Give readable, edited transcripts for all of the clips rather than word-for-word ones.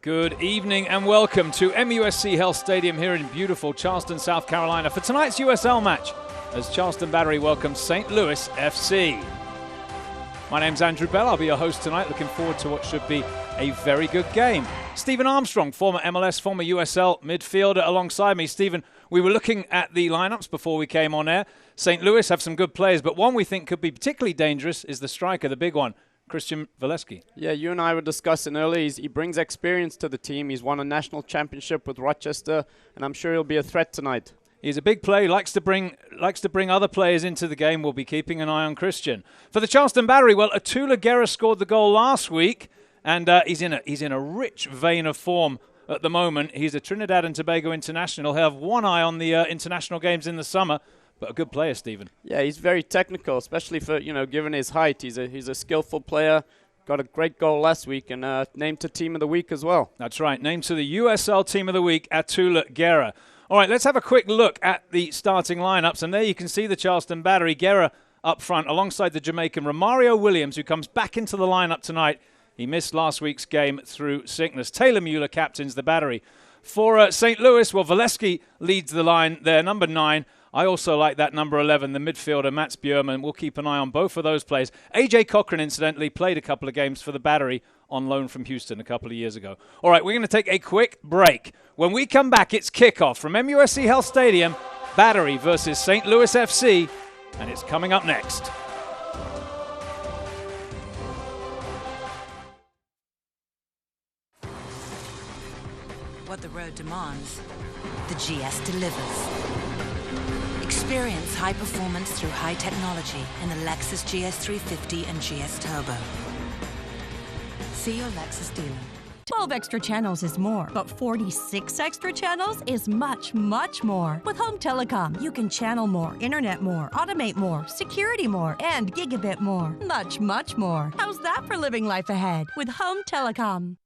Good evening and welcome to MUSC Health Stadium here in beautiful Charleston, South Carolina for tonight's USL match as Charleston Battery welcomes St. Louis FC. My name's Andrew Bell. I'll be your host tonight. Looking forward to what should be a very good game. Stephen Armstrong, former MLS, former USL midfielder alongside me. Stephen, we were looking at the lineups before we came on air. St. Louis have some good players, but one we think could be particularly dangerous is the striker, the big one, Christian Valesky. Yeah, you and I were discussing earlier. He brings experience to the team. He's won a national championship with Rochester, and I'm sure he'll be a threat tonight. He's a big player. Likes to bring other players into the game. We'll be keeping an eye on Christian. For the Charleston Battery, well, Atula Guerra scored the goal last week, and he's in a rich vein of form at the moment. He's a Trinidad and Tobago international. He'll have one eye on the international games in the summer. But a good player, Stephen. Yeah, he's very technical, especially for, given his height. He's a skillful player. Got a great goal last week and named to Team of the Week as well. That's right. Named to the USL Team of the Week, Atula Guerra. All right, let's have a quick look at the starting lineups. And there you can see the Charleston Battery. Guerra up front alongside the Jamaican Romario Williams, who comes back into the lineup tonight. He missed last week's game through sickness. Taylor Mueller captains the Battery. For St. Louis, well, Valesky leads the line there, number 9. I also like that number 11, the midfielder, Mats Bjurman. We'll keep an eye on both of those players. A.J. Cochran, incidentally, played a couple of games for the Battery on loan from Houston a couple of years ago. All right, we're going to take a quick break. When we come back, it's kickoff from MUSC Health Stadium, Battery versus St. Louis FC, and it's coming up next. What the road demands, the GS delivers. Experience high performance through high technology in the Lexus GS 350 and GS Turbo. See your Lexus dealer. 12 extra channels is more, but 46 extra channels is much, much more. With Home Telecom, you can channel more, internet more, automate more, security more, and gigabit more. Much, much more. How's that for living life ahead with Home Telecom?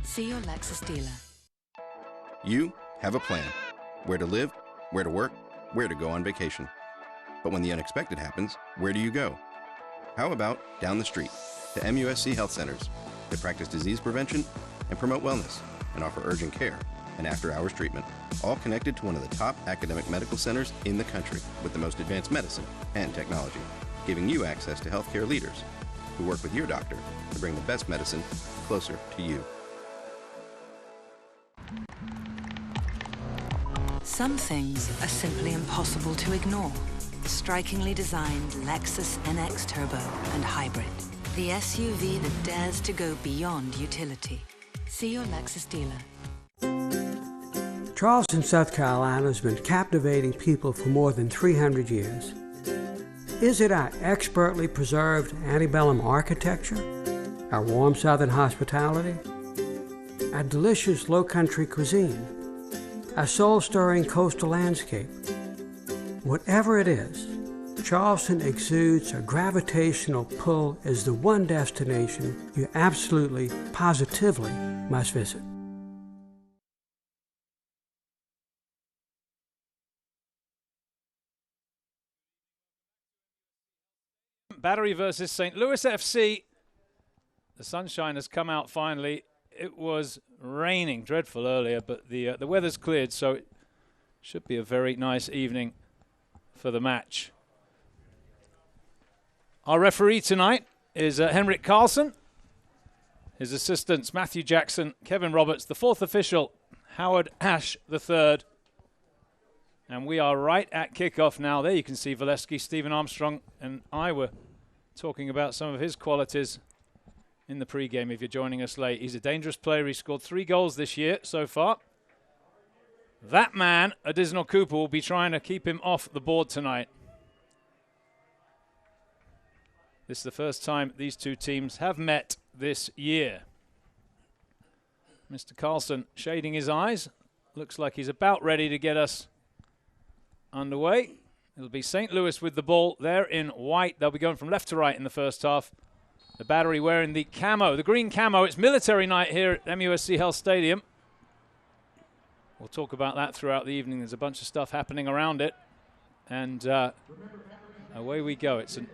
See your Lexus dealer. You have a plan. Where to live, where to work, where to go on vacation. But when the unexpected happens, where do you go? How about down the street to MUSC Health Centers that practice disease prevention and promote wellness and offer urgent care and after-hours treatment, all connected to one of the top academic medical centers in the country with the most advanced medicine and technology, giving you access to healthcare leaders who work with your doctor to bring the best medicine closer to you. Some things are simply impossible to ignore. Strikingly designed Lexus NX Turbo and Hybrid. The SUV that dares to go beyond utility. See your Lexus dealer. Charleston, South Carolina has been captivating people for more than 300 years. Is it our expertly preserved antebellum architecture? Our warm southern hospitality? Our delicious low-country cuisine? Our soul-stirring coastal landscape? Whatever it is, Charleston exudes a gravitational pull as the one destination you absolutely, positively must visit. Battery versus St. Louis FC. The sunshine has come out finally. It was raining dreadful earlier, but the weather's cleared, so it should be a very nice evening for the match. Our referee tonight is Henrik Carlson. His assistants, Matthew Jackson, Kevin Roberts. The fourth official, Howard Ash III. And we are right at kickoff now. There you can see Valesky, Stephen Armstrong, and I were talking about some of his qualities in the pregame if you're joining us late. He's a dangerous player. He scored 3 goals this year so far. That man, Adisnell Cooper, will be trying to keep him off the board tonight. This is the first time these two teams have met this year. Mr. Carlson shading his eyes. Looks like he's about ready to get us underway. It'll be St. Louis with the ball. They're in white. They'll be going from left to right in the first half. The Battery wearing the camo, the green camo. It's military night here at MUSC Health Stadium. We'll talk about that throughout the evening. There's a bunch of stuff happening around it. And away we go. It's an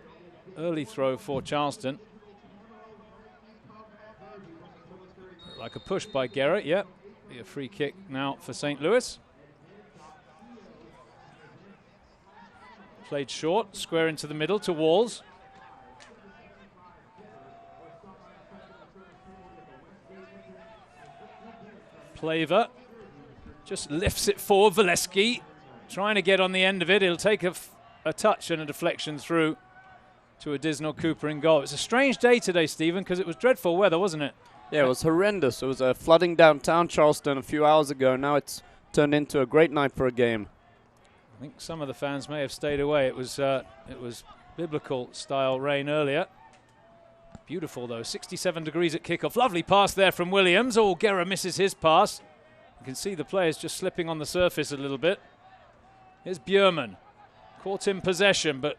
early throw for Charleston. Like a push by Garrett, yep. Be a free kick now for St. Louis. Played short, square into the middle to Walls. Plaver just lifts it forward. Valesky trying to get on the end of it. He'll take a touch and a deflection through to a Disnell Cooper in goal. It's a strange day today, Stephen, because it was dreadful weather, wasn't it? Yeah, it was horrendous. It was flooding downtown Charleston a few hours ago. Now it's turned into a great night for a game. I think some of the fans may have stayed away. It was biblical style rain earlier. Beautiful though, 67 degrees at kickoff. Lovely pass there from Williams. Oh, Guerra misses his pass. You can see the players just slipping on the surface a little bit. Here's Bjurman. Caught in possession, but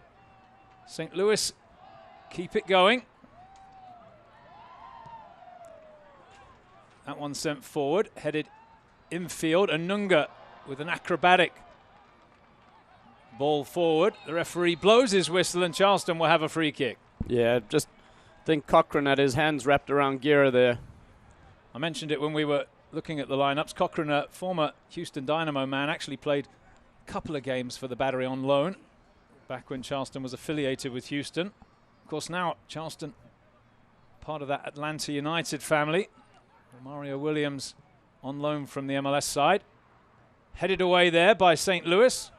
St. Louis keep it going. That one sent forward, headed infield. Anunga with an acrobatic ball forward. The referee blows his whistle and Charleston will have a free kick. Yeah, just think Cochran had his hands wrapped around Guerra there. I mentioned it when we were looking at the lineups. Cochran, a former Houston Dynamo man, actually played a couple of games for the Battery on loan back when Charleston was affiliated with Houston. Of course, now Charleston, part of that Atlanta United family. Mario Williams on loan from the MLS side. Headed away there by St. Louis.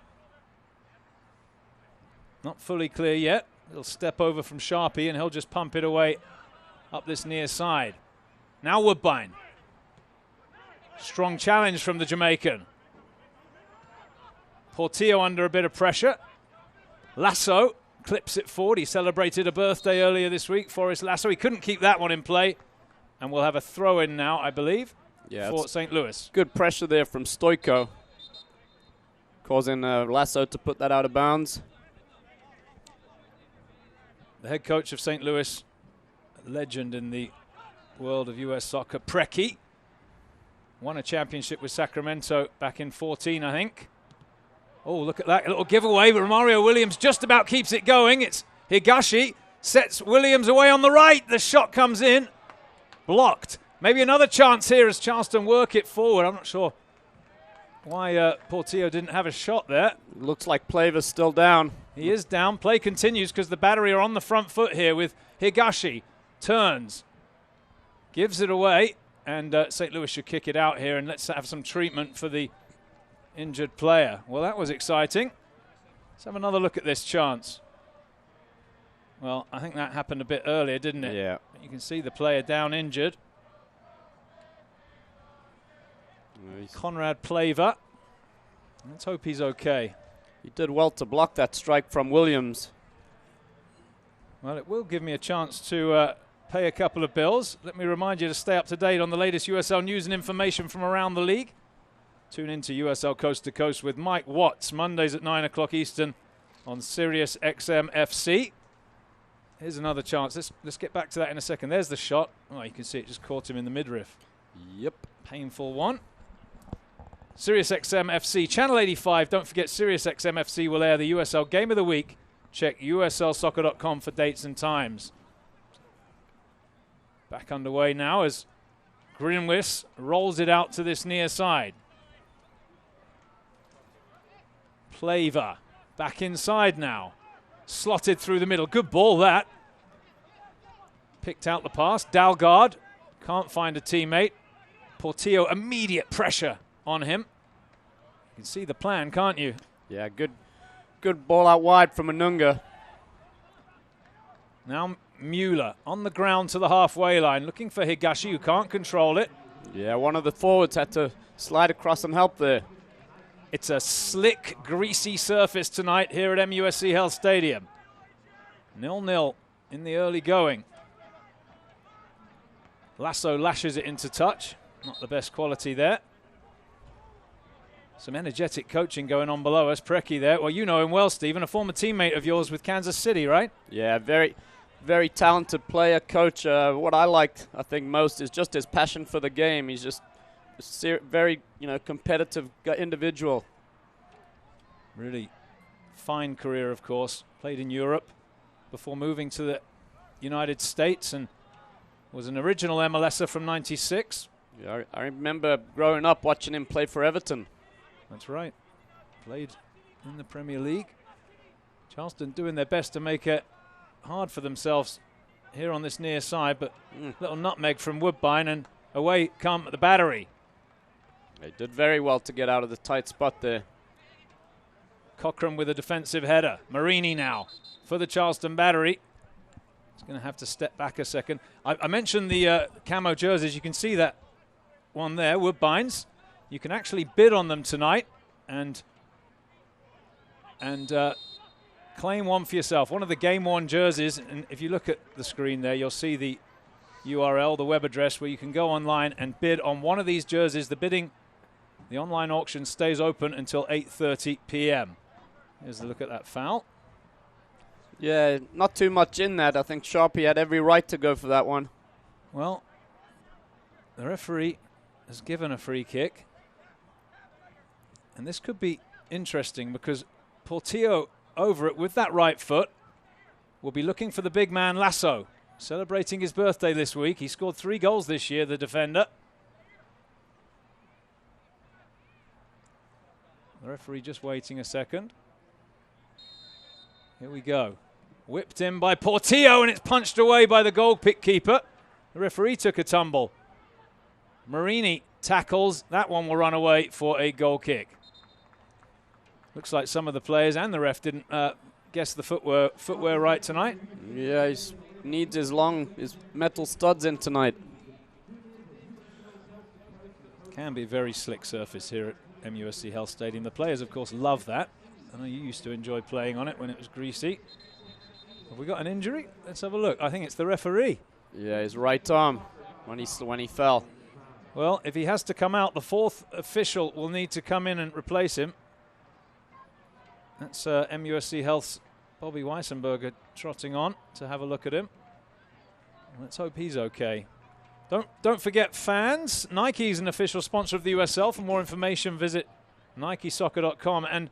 Not fully clear yet. He'll step over from Sharpie and he'll just pump it away up this near side. Now Woodbine. Strong challenge from the Jamaican. Portillo under a bit of pressure. Lasso clips it forward. He celebrated a birthday earlier this week, Forrest Lasso. He couldn't keep that one in play. And we'll have a throw in now, I believe, for St. Louis. Good pressure there from Stoico, causing Lasso to put that out of bounds. The head coach of St. Louis, a legend in the world of U.S. soccer, Preki, won a championship with Sacramento back in 14, I think. Oh, look at that, a little giveaway, but Mario Williams just about keeps it going. It's Higashi, sets Williams away on the right. The shot comes in. Blocked. Maybe another chance here as Charleston work it forward. I'm not sure why Portillo didn't have a shot there. Looks like Plaver's still down. He is down. Play continues because the Battery are on the front foot here with Higashi. Turns. Gives it away. And St. Louis should kick it out here. And let's have some treatment for the injured player. Well, that was exciting. Let's have another look at this chance. Well, I think that happened a bit earlier, didn't it? Yeah. You can see the player down injured. Nice. Conrad Plaver. Let's hope he's okay. He did well to block that strike from Williams. Well, it will give me a chance to pay a couple of bills. Let me remind you to stay up to date on the latest USL news and information from around the league. Tune in to USL Coast to Coast with Mike Watts, Mondays at 9 o'clock Eastern on Sirius XM FC. Here's another chance. Let's get back to that in a second. There's the shot. Oh, you can see it just caught him in the midriff. Yep. Painful one. Sirius XM FC, Channel 85. Don't forget, Sirius XM FC will air the USL Game of the Week. Check uslsoccer.com for dates and times. Back underway now as Grinwis rolls it out to this near side. Plaver back inside now. Slotted through the middle. Good ball, that. Picked out the pass. Dalgard can't find a teammate. Portillo, immediate pressure on him. You can see the plan, can't you? Yeah, good ball out wide from Anunga. Now Mueller on the ground to the halfway line, looking for Higashi, who can't control it. Yeah, one of the forwards had to slide across and help there. It's a slick, greasy surface tonight here at MUSC Health Stadium. 0-0 in the early going. Lasso lashes it into touch. Not the best quality there. Some energetic coaching going on below us. Preki there. Well, you know him well, Stephen. A former teammate of yours with Kansas City, right? Yeah, very, very talented player, coach. What I liked, I think, most is just his passion for the game. He's just very, competitive individual. Really fine career, of course. Played in Europe before moving to the United States and was an original MLSer from '96. Yeah, I remember growing up watching him play for Everton. That's right. Played in the Premier League. Charleston doing their best to make it hard for themselves here on this near side, but little nutmeg from Woodbine, and away come the Battery. They did very well to get out of the tight spot there. Cochran with a defensive header. Marini now for the Charleston Battery. He's going to have to step back a second. I mentioned the camo jerseys. You can see that one there, Woodbines. You can actually bid on them tonight and claim one for yourself. One of the game-worn jerseys, and if you look at the screen there, you'll see the URL, the web address, where you can go online and bid on one of these jerseys. The online auction stays open until 8:30 p.m. Here's a look at that foul. Yeah, not too much in that. I think Sharpie had every right to go for that one. Well, the referee has given a free kick. And this could be interesting because Portillo over it with that right foot will be looking for the big man Lasso, celebrating his birthday this week. He scored 3 goals this year, the defender. The referee just waiting a second. Here we go. Whipped in by Portillo, and it's punched away by the goal keeper. The referee took a tumble. Marini tackles. That one will run away for a goal kick. Looks like some of the players and the ref didn't guess the footwear right tonight. Yeah, he needs his metal studs in tonight. Can be a very slick surface here at MUSC Health Stadium. The players, of course, love that. I know you used to enjoy playing on it when it was greasy. Have we got an injury? Let's have a look. I think it's the referee. Yeah, his right arm when he fell. Well, if he has to come out, the 4th official will need to come in and replace him. That's MUSC Health's Bobby Weissenberger trotting on to have a look at him. Let's hope he's okay. Don't forget, fans, Nike's an official sponsor of the USL. For more information, visit NikeSoccer.com. And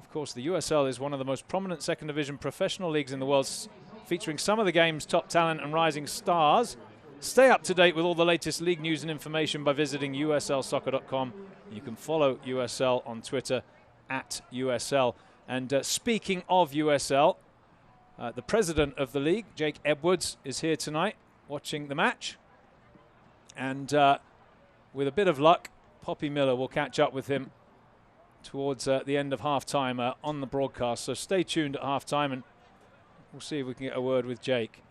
of course, the USL is one of the most prominent second division professional leagues in the world, featuring some of the game's top talent and rising stars. Stay up to date with all the latest league news and information by visiting USLsoccer.com. You can follow USL on Twitter at USL. And speaking of USL, the president of the league, Jake Edwards, is here tonight watching the match. And with a bit of luck, Poppy Miller will catch up with him towards the end of half-time on the broadcast. So stay tuned at half-time and we'll see if we can get a word with Jake.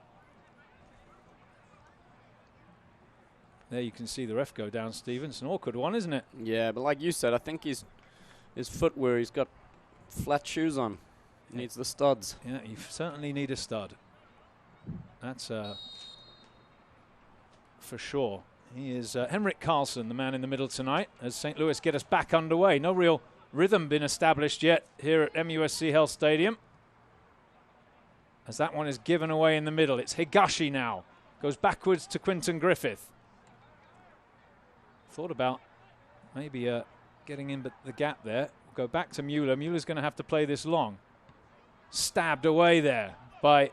There you can see the ref go down, Stephen. It's an awkward one, isn't it? Yeah, but like you said, I think his footwear, he's got flat shoes on. He needs the studs. Yeah, you certainly need a stud. That's for sure. He is Henrik Karlsson, the man in the middle tonight, as St. Louis get us back underway. No real rhythm been established yet here at MUSC Health Stadium, as that one is given away in the middle. It's Higashi now. Goes backwards to Quinton Griffith. Thought about maybe getting in the gap there. Go back to Mueller. Mueller's going to have to play this long. Stabbed away there by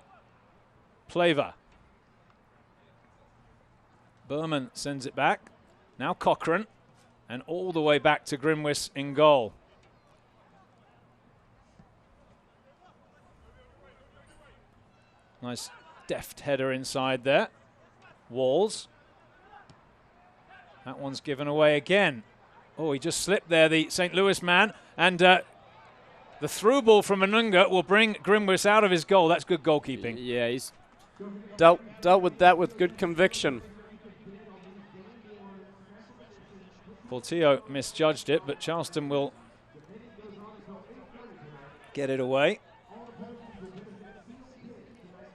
Plaver. Berman sends it back. Now Cochran. And all the way back to Grimwis in goal. Nice deft header inside there. Walls. That one's given away again. Oh, he just slipped there, the St. Louis man. And the through ball from Anunga will bring Grimwis out of his goal. That's good goalkeeping. Yeah, he's dealt with that with good conviction. Portillo misjudged it, but Charleston will get it away.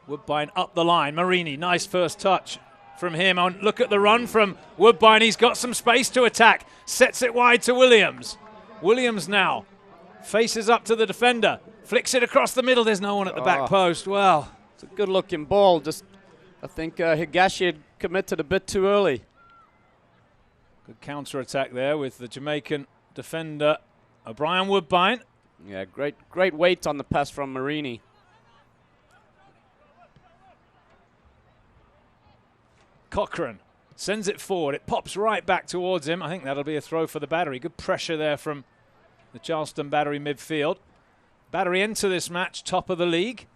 Woodbine up the line. Marini, nice first touch from him. And look at the run from Woodbine. He's got some space to attack. Sets it wide to Williams. Williams now faces up to the defender. Flicks it across the middle. There's no one at the back post. Well, it's a good-looking ball. Just, I think Higashi had committed a bit too early. Good counter-attack there with the Jamaican defender, O'Brien Woodbine. Yeah, great weight on the pass from Marini. Cochrane sends it forward. It pops right back towards him. I think that'll be a throw for the Battery. Good pressure there from the Charleston Battery midfield. Battery enter this match top of the league.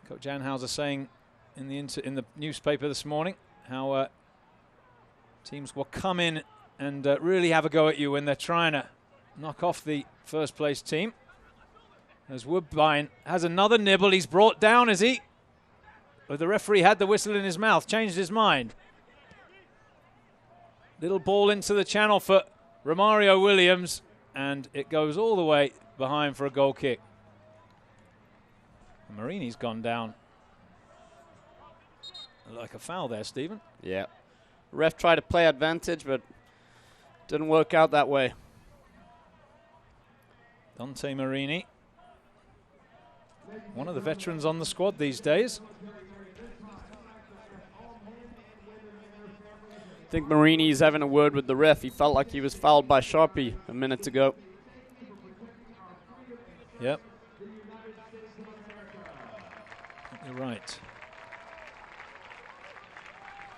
Coach Janhauser saying in the newspaper this morning how teams will come in and really have a go at you when they're trying to knock off the first place team. As Woodbine has another nibble. He's brought down, is he? Or the referee had the whistle in his mouth, changed his mind. Little ball into the channel for Romario Williams, and it goes all the way behind for a goal kick. And Marini's gone down. Like a foul there, Stephen. Yeah. Ref tried to play advantage, but didn't work out that way. Dante Marini, one of the veterans on the squad these days. I think Marini's having a word with the ref. He felt like he was fouled by Sharpie a minute ago. Yep. You're right.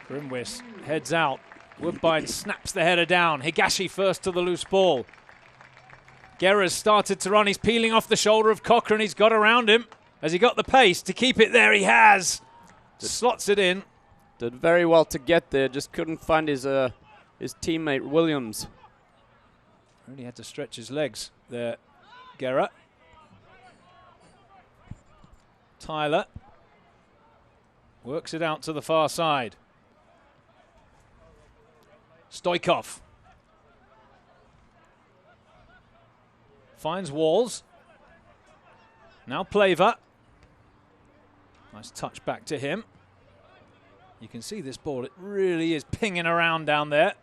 Grimwis heads out. Woodbine snaps the header down. Higashi first to the loose ball. Guerra's started to run. He's peeling off the shoulder of Cochrane. He's got around him. Has he got the pace to keep it there? He has. Slots it in. Did very well to get there. Just couldn't find his teammate Williams. Really had to stretch his legs there, Guerra. Tyler works it out to the far side. Stoikov finds Walls. Now Plaver. Nice touch back to him. You can see this ball, it really is pinging around down there.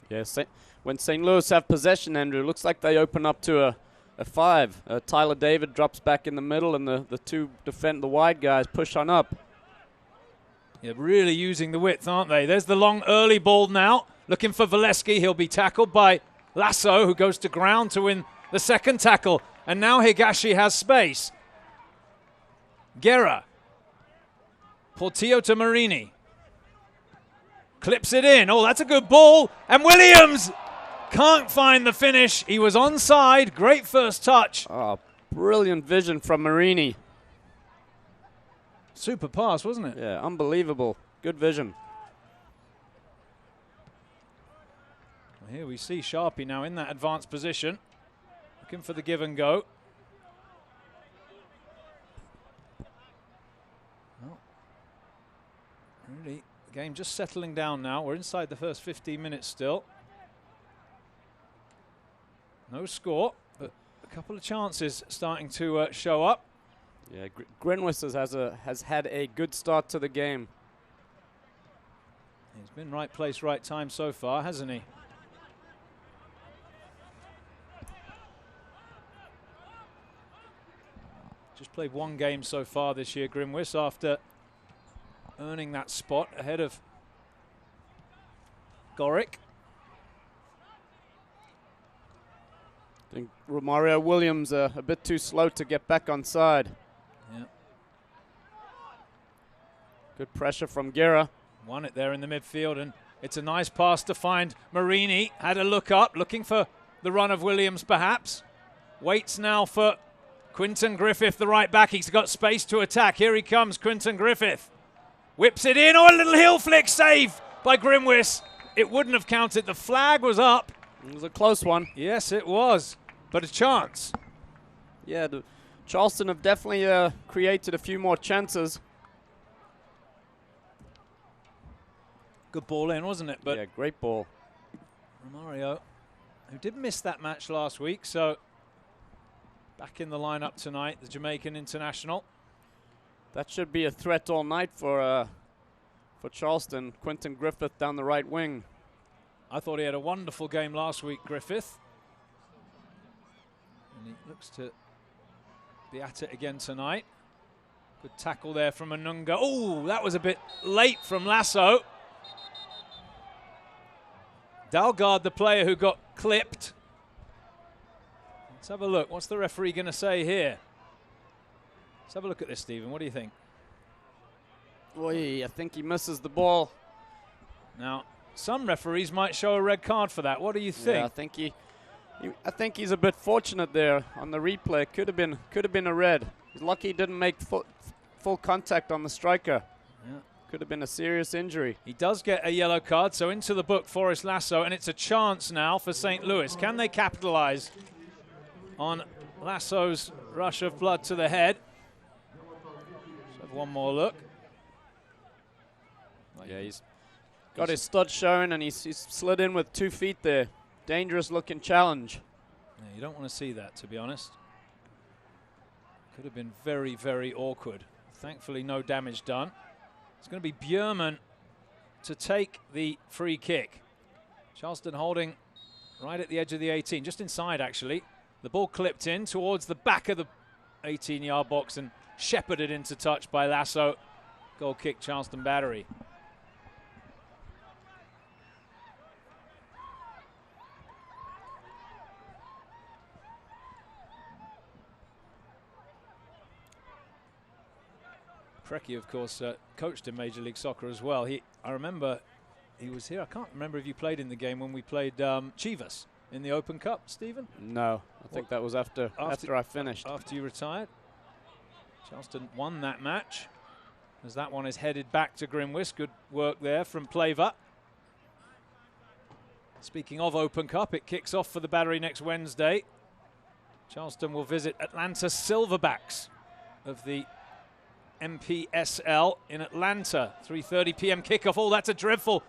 Yes, when St. Louis have possession, Andrew, looks like they open up to a 5. Tyler David drops back in the middle, and the two the wide guys push on up. Yeah, really using the width, aren't they? There's the long early ball now. Looking for Valesky. He'll be tackled by Lasso, who goes to ground to win the second tackle. And now Higashi has space. Guerra. Portillo to Marini. Clips it in. Oh, that's a good ball. And Williams can't find the finish. He was onside. Great first touch. Oh, brilliant vision from Marini. Super pass, wasn't it? Yeah, unbelievable. Good vision. Well, here we see Sharpie now in that advanced position. Looking for the give and go. Well, really, the game just settling down now. We're inside the first 15 minutes still. No score, but a couple of chances starting to show up. Yeah, Grinwis has had a good start to the game. He's been right place, right time so far, hasn't he? Just played one game so far this year, Grimwis, after earning that spot ahead of Gorick. I think Romario Williams a bit too slow to get back on side. Yeah. Good pressure from Guerra. Won it there in the midfield, and it's a nice pass to find Marini. Had a look up, looking for the run of Williams perhaps. Waits now for Quinton Griffith, the right back. He's got space to attack. Here he comes, Quinton Griffith. Whips it in. Oh, a little heel flick save by Grimwis. It wouldn't have counted. The flag was up. It was a close one. Yes, it was, but a chance. Yeah, Charleston have definitely created a few more chances. Good ball in, wasn't it? But yeah, great ball. Romario, who did miss that match last week, so back in the lineup tonight, the Jamaican international. That should be a threat all night for Charleston. Quinton Griffith down the right wing. I thought he had a wonderful game last week, Griffith. And he looks to be at it again tonight. Good tackle there from Anunga. Oh, that was a bit late from Lasso. Dalgard, the player who got clipped. Let's have a look. What's the referee going to say here? Let's have a look at this, Stephen. What do you think? Boy, I think he misses the ball. Now, some referees might show a red card for that. What do you think? Yeah, I think he's a bit fortunate there on the replay. Could have been a red. He's lucky he didn't make full contact on the striker. Yeah. Could have been a serious injury. He does get a yellow card, so into the book Forrest Lasso, and it's a chance now for St. Louis. Can they capitalize on Lasso's rush of blood to the head? Let's have one more look. Yeah, he's got his stud shown, and he's slid in with 2 feet there. Dangerous looking challenge. Yeah, you don't want to see that, to be honest. Could have been very, very awkward. Thankfully, no damage done. It's going to be Björman to take the free kick. Charleston holding right at the edge of the 18, just inside actually. The ball clipped in towards the back of the 18-yard box and shepherded into touch by Lasso. Goal kick, Charleston Battery. Preki, of course, coached in Major League Soccer as well. I remember he was here. I can't remember if you played in the game when we played Chivas in the Open Cup, Stephen? No, I think that was after I finished. After you retired. Charleston won that match, as that one is headed back to Grimwis. Good work there from Pleva. Speaking of Open Cup, it kicks off for the Battery next Wednesday. Charleston will visit Atlanta Silverbacks of the MPSL in Atlanta. 3:30 p.m. kickoff. Oh, that's a dreadful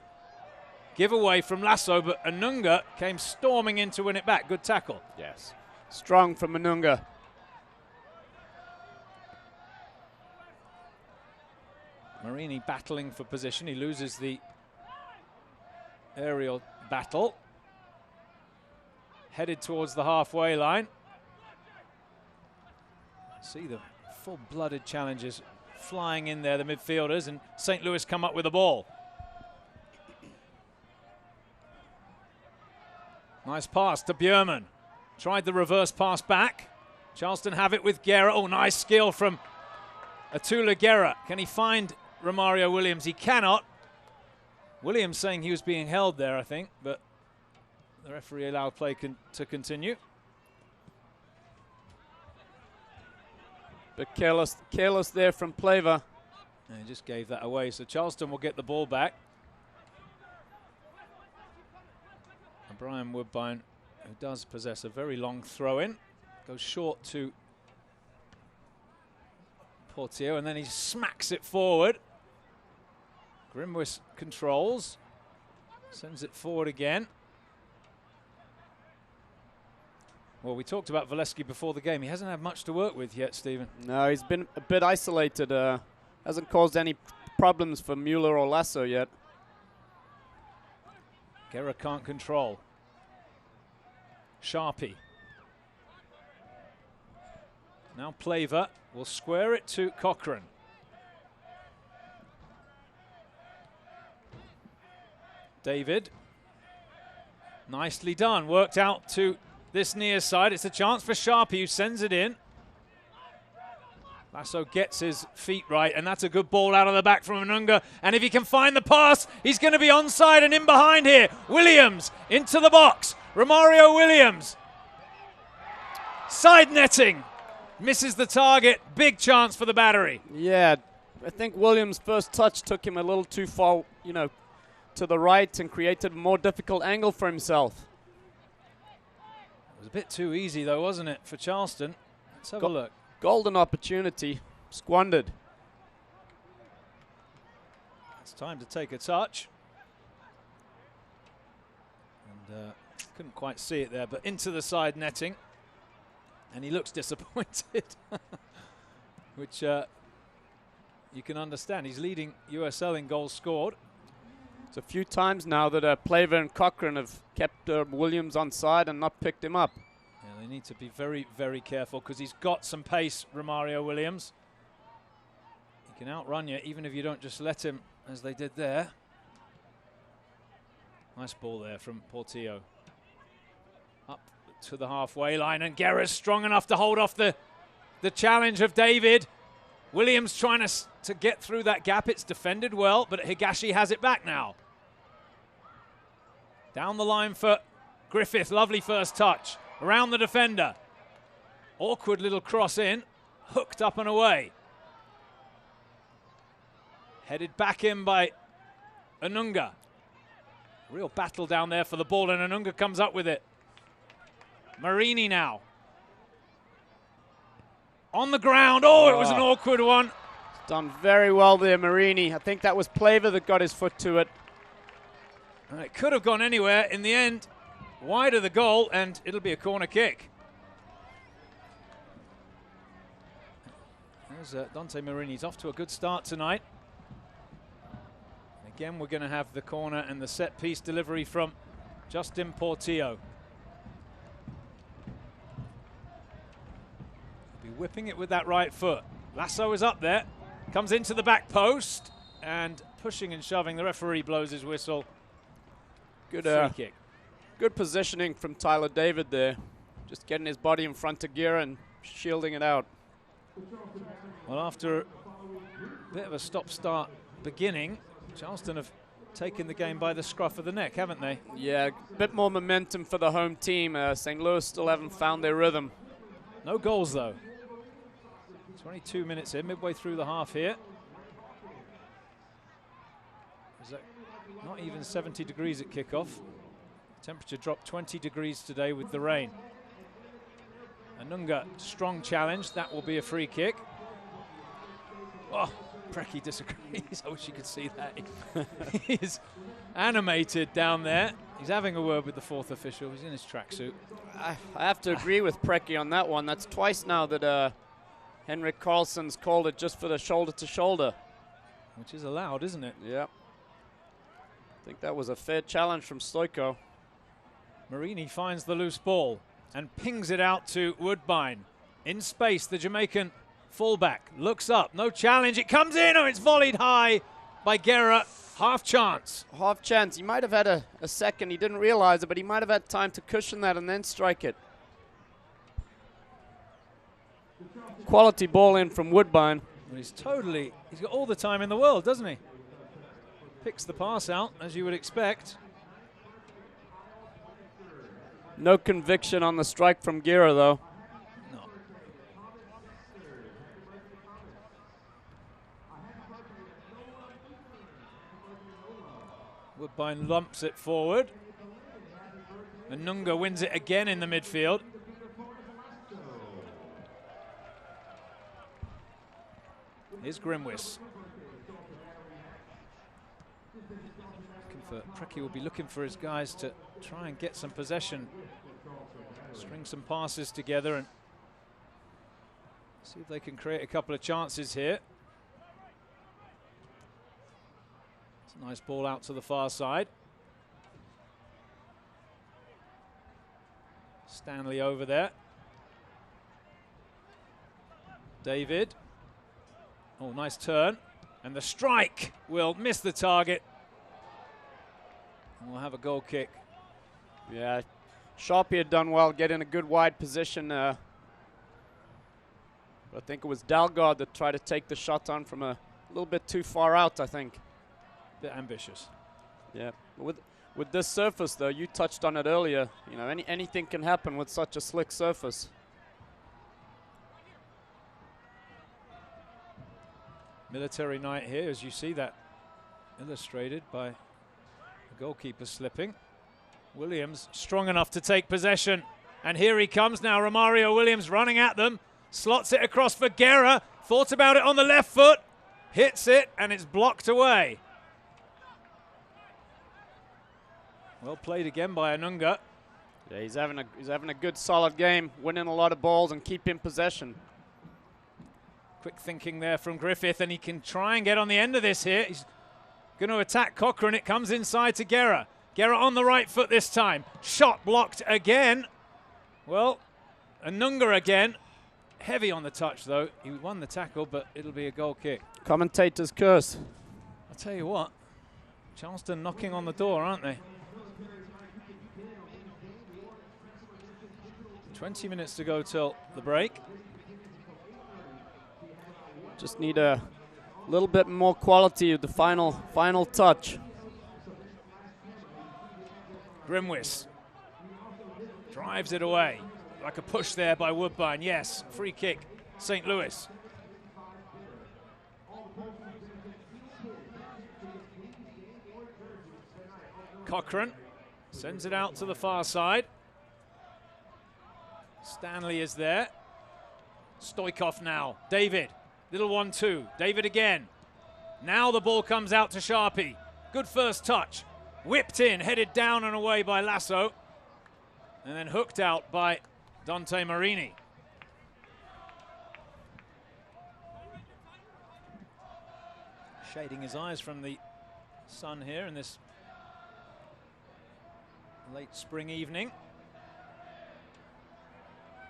giveaway from Lasso, but Anunga came storming in to win it back. Good tackle. Yes. Strong from Anunga. Marini battling for position. He loses the aerial battle. Headed towards the halfway line. See the full-blooded challenges flying in there, the midfielders, and St. Louis come up with the ball. Nice pass to Björman. Tried the reverse pass back. Charleston have it with Guerra. Oh, nice skill from Atula Guerra. Can he find Romario Williams? He cannot. Williams saying he was being held there, I think, but the referee allowed play to continue. But careless there from Pleva. And he just gave that away. So Charleston will get the ball back. And Brian Woodbine, who does possess a very long throw-in, goes short to Portillo, and then he smacks it forward. Grimwis controls, sends it forward again. Well, we talked about Valesky before the game. He hasn't had much to work with yet, Stephen. No, he's been a bit isolated. Hasn't caused any problems for Mueller or Lasso yet. Guerra can't control. Sharpie. Now Pleva will square it to Cochran. David. Nicely done. Worked out to this near side. It's a chance for Sharpie, who sends it in. Lasso gets his feet right, and that's a good ball out of the back from Anunga. And if he can find the pass, he's going to be onside and in behind here. Williams into the box. Romario Williams. Side netting. Misses the target. Big chance for the Battery. Yeah, I think Williams' first touch took him a little too far, to the right and created a more difficult angle for himself. It was a bit too easy, though, wasn't it, for Charleston? Let's have a look. Golden opportunity, squandered. It's time to take a touch. And couldn't quite see it there, but into the side netting. And he looks disappointed, which you can understand. He's leading USL in goals scored. It's a few times now that Pleva and Cochran have kept Williams on side and not picked him up. Yeah, they need to be very, very careful because he's got some pace, Romario Williams. He can outrun you even if you don't just let him, as they did there. Nice ball there from Portillo. Up to the halfway line, and Guerra's strong enough to hold off the challenge of David. Williams trying to get through that gap. It's defended well, but Higashi has it back now. Down the line for Griffith. Lovely first touch. Around the defender. Awkward little cross in. Hooked up and away. Headed back in by Anunga. Real battle down there for the ball, and Anunga comes up with it. Marini now. On the ground. Oh, it was an awkward one. Done very well there, Marini. I think that was Plaver that got his foot to it. And it could have gone anywhere. In the end, wide of the goal, and it'll be a corner kick. There's Dante Marini. He's off to a good start tonight. And again, we're going to have the corner and the set-piece delivery from Justin Portillo. Be whipping it with that right foot. Lasso is up there. Comes into the back post. And pushing and shoving. The referee blows his whistle. Good free kick. Good positioning from Tyler David there. Just getting his body in front of Guerra and shielding it out. Well, after a bit of a stop-start beginning, Charleston have taken the game by the scruff of the neck, haven't they? Yeah, a bit more momentum for the home team. St. Louis still haven't found their rhythm. No goals, though. 22 minutes in, midway through the half here. Is that not even 70 degrees at kickoff? Temperature dropped 20 degrees today with the rain. Anunga, strong challenge. That will be a free kick. Oh, Preki disagrees. I wish you could see that. He's animated down there. He's having a word with the fourth official. He's in his tracksuit. I have to agree with Preki on that one. That's twice now that Henrik Karlsson's called it just for the shoulder-to-shoulder. Which is allowed, isn't it? Yeah. I think that was a fair challenge from Stoico. Marini finds the loose ball and pings it out to Woodbine. In space, the Jamaican fullback looks up. No challenge. It comes in. Oh, it's volleyed high by Guerra. Half chance. Half chance. He might have had a second. He didn't realize it, but he might have had time to cushion that and then strike it. Quality ball in from Woodbine. Well, he's got all the time in the world, doesn't he? Picks the pass out, as you would expect. No conviction on the strike from Guerra, though. No. Woodbine lumps it forward. Anunga wins it again in the midfield. Here's Grimwis. Preki will be looking for his guys to try and get some possession, string some passes together and see if they can create a couple of chances here. It's a nice ball out to the far side. Stanley over there. David. Oh, nice turn. And the strike will miss the target. We'll have a goal kick. Yeah, Sharpie had done well getting a good wide position. But I think it was Dalgard that tried to take the shot on from a little bit too far out, I think. Bit ambitious. Yeah, with this surface, though, you touched on it earlier. You know, anything can happen with such a slick surface. Military night here, as you see that illustrated by the goalkeeper slipping. Williams strong enough to take possession. And here he comes now, Romario Williams running at them. Slots it across for Guerra. Thought about it on the left foot. Hits it, and it's blocked away. Well played again by Anunga. Yeah, he's having a good, solid game, winning a lot of balls and keeping possession. Quick thinking there from Griffith, and he can try and get on the end of this here. He's going to attack Cochrane. It comes inside to Guerra. Guerra on the right foot this time. Shot blocked again. Well, Anunga again. Heavy on the touch, though. He won the tackle, but it'll be a goal kick. Commentator's curse. I'll tell you what. Charleston knocking on the door, aren't they? 20 minutes to go till the break. Just need a little bit more quality of the final touch. Grimwis drives it away. Like a push there by Woodbine. Yes, free kick, St. Louis. Cochran sends it out to the far side. Stanley is there. Stoikov now. David. Little 1-2. David again. Now the ball comes out to Sharpie. Good first touch. Whipped in, headed down and away by Lasso. And then hooked out by Dante Marini. Shading his eyes from the sun here in this late spring evening.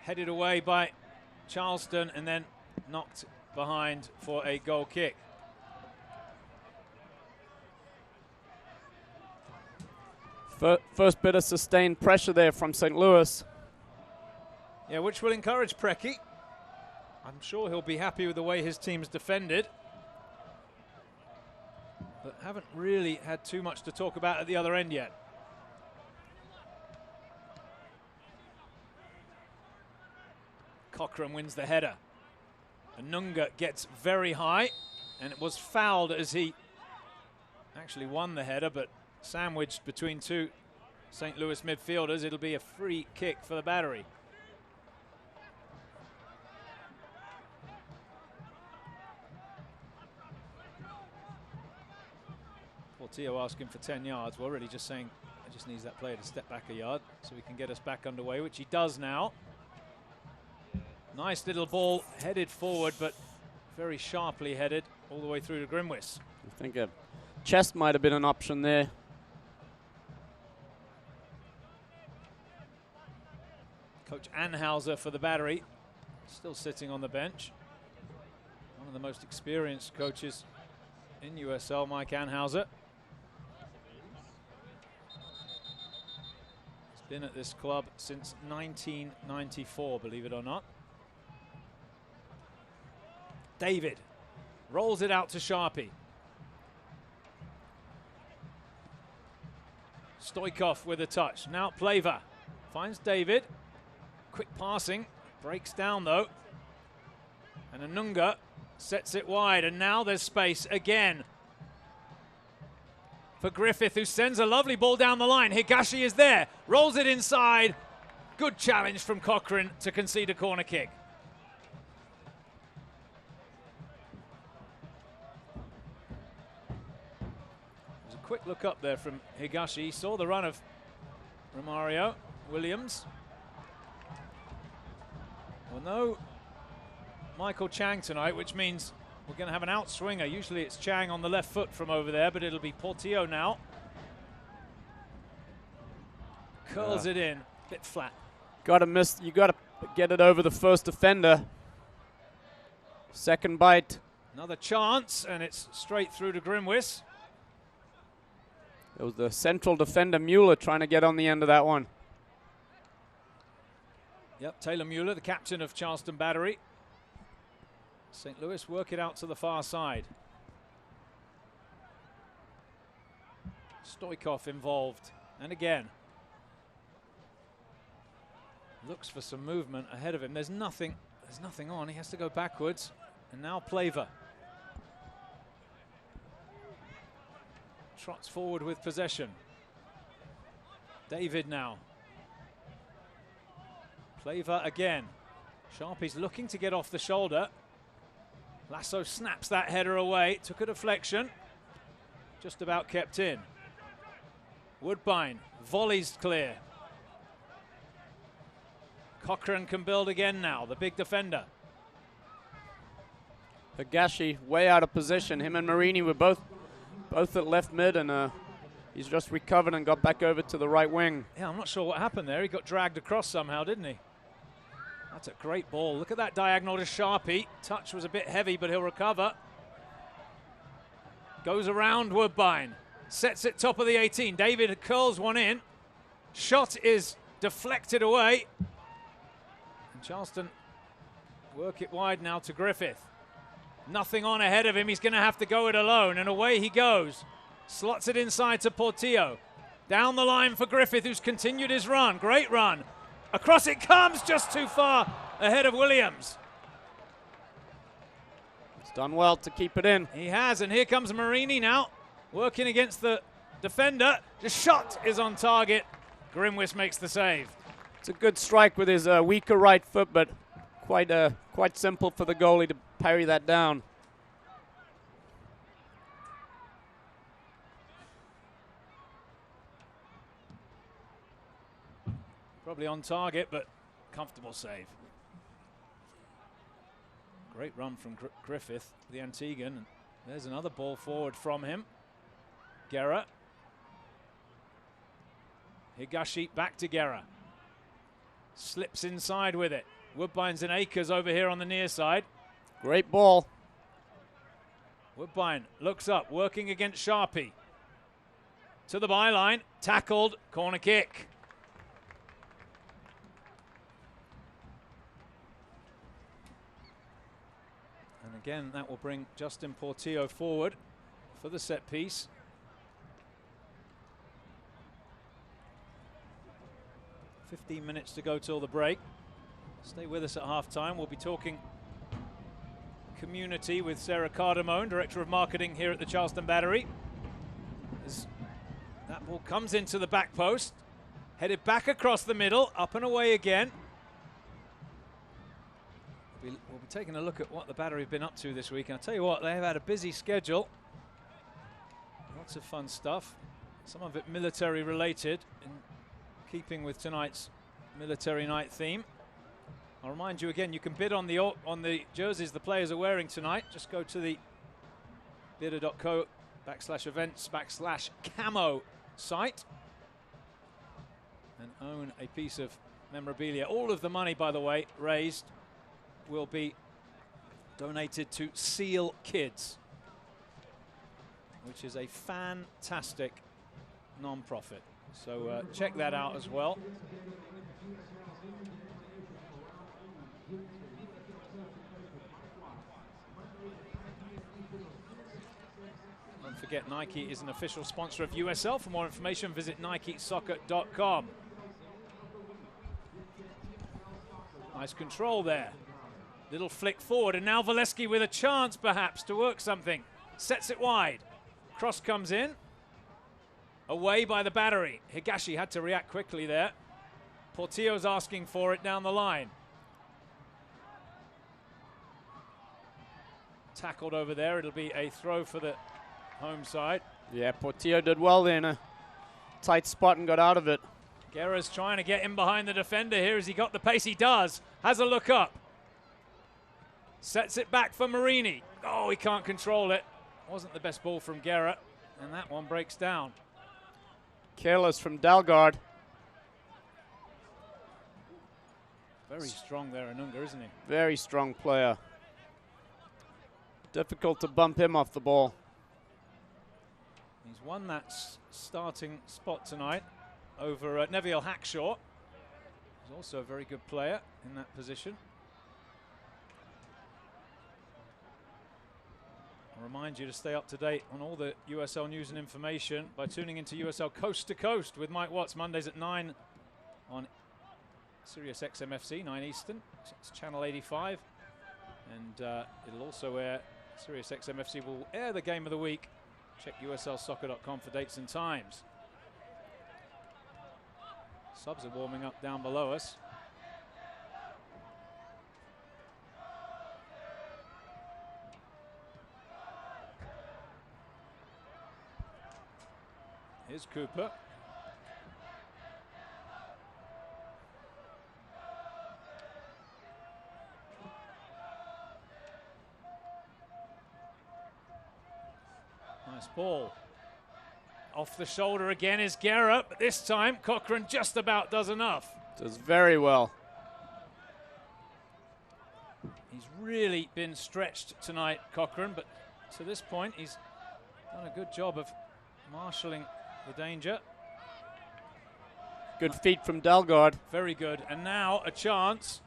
Headed away by Charleston and then knocked behind for a goal kick. First bit of sustained pressure there from St. Louis. Yeah, which will encourage Preki. I'm sure he'll be happy with the way his team's defended. But haven't really had too much to talk about at the other end yet. Cochran wins the header. Anunga gets very high, and it was fouled as he actually won the header, but sandwiched between two St. Louis midfielders. It'll be a free kick for the Battery. Portillo asking for 10 yards. Well, really just saying, I just needs that player to step back a yard so we can get us back underway, which he does now. Nice little ball headed forward, but very sharply headed all the way through to Grimwis. I think a chest might have been an option there. Coach Anhauser for the Battery, still sitting on the bench. One of the most experienced coaches in USL, Mike Anhauser. He's been at this club since 1994, believe it or not. David rolls it out to Sharpie. Stoikov with a touch. Now Pleva finds David. Quick passing. Breaks down though. And Anunga sets it wide. And now there's space again for Griffith, who sends a lovely ball down the line. Higashi is there. Rolls it inside. Good challenge from Cochran to concede a corner kick. Quick look up there from Higashi. He saw the run of Romario Williams. Well, no Michael Chang tonight, which means we're going to have an outswinger. Usually it's Chang on the left foot from over there, but it'll be Portillo now. Curls it in, bit flat. You gotta get it over the first defender. Second bite. Another chance, and it's straight through to Grimwis. It was the central defender, Mueller, trying to get on the end of that one. Yep, Taylor Mueller, the captain of Charleston Battery. St. Louis work it out to the far side. Stoikov involved, and again. Looks for some movement ahead of him. There's nothing on. He has to go backwards, and now Pleva. Trots forward with possession. David now. Pleva again. Sharpie's looking to get off the shoulder. Lasso snaps that header away. Took a deflection. Just about kept in. Woodbine volleys clear. Cochran can build again now, the big defender. Higashi way out of position. Him and Marini were both at left mid, and he's just recovered and got back over to the right wing. Yeah, I'm not sure what happened there. He got dragged across somehow, didn't he? That's a great ball. Look at that diagonal to Sharpie. Touch was a bit heavy, but he'll recover. Goes around Woodbine. Sets it top of the 18. David curls one in. Shot is deflected away. Charleston work it wide now to Griffith. Nothing on ahead of him. He's going to have to go it alone, and away he goes. Slots it inside to Portillo. Down the line for Griffith, who's continued his run. Great run. Across it comes, just too far ahead of Williams. He's done well to keep it in. He has, and here comes Marini now, working against the defender. The shot is on target. Grimwis makes the save. It's a good strike with his weaker right foot, but quite simple for the goalie to parry that down. Probably on target, but comfortable save. Great run from Griffith, the Antiguan. There's another ball forward from him. Guerra. Higashi back to Guerra. Slips inside with it. Woodbine's and Akers over here on the near side. Great ball. Woodbine looks up, working against Sharpie. To the byline, tackled, corner kick. And again, that will bring Justin Portillo forward for the set piece. "15 minutes to go till the break. Stay with us at halftime. We'll be talking community with Sarah Cardamone, Director of Marketing here at the Charleston Battery. As that ball comes into the back post, headed back across the middle, up and away again. We'll be taking a look at what the Battery have been up to this week. And I'll tell you what, they have had a busy schedule. Lots of fun stuff. Some of it military related, in keeping with tonight's military night theme. I'll remind you again, you can bid on the jerseys the players are wearing tonight. Just go to the bidder.co/events/camo site and own a piece of memorabilia. All of the money, by the way, raised will be donated to Seal Kids, which is a fantastic non-profit. So check that out as well. Don't forget, Nike is an official sponsor of USL. For more information, visit nikesoccer.com. Nice control there. Little flick forward, and now Valesky with a chance perhaps to work something. Sets it wide. Cross comes in. Away by the Battery. Higashi had to react quickly there. Portillo's asking for it down the line. Tackled over there. It'll be a throw for the home side. Yeah, Portillo did well there in a tight spot and got out of it. Guerra's trying to get in behind the defender here. Has he got the pace? He does. Has a look up. Sets it back for Marini. Oh, he can't control it. Wasn't the best ball from Guerra, and that one breaks down. Careless from Dalgard. Very strong there, Anunga, isn't he? Very strong player. Difficult to bump him off the ball. He's won that starting spot tonight over Neville Hackshaw. He's also a very good player in that position. I'll remind you to stay up to date on all the USL news and information by tuning into USL Coast to Coast with Mike Watts, Mondays at 9 on Sirius XMFC, 9 Eastern. It's channel 85. And it'll also air, Sirius XMFC will air the game of the week. Check uslsoccer.com for dates and times. Subs are warming up down below us. Here's Cooper. Nice ball. Off the shoulder again is Guerra, but this time Cochran just about does enough. Does very well. He's really been stretched tonight, Cochran, but to this point he's done a good job of marshalling the danger. Good feet from Dalgard. Very good. And now a chance.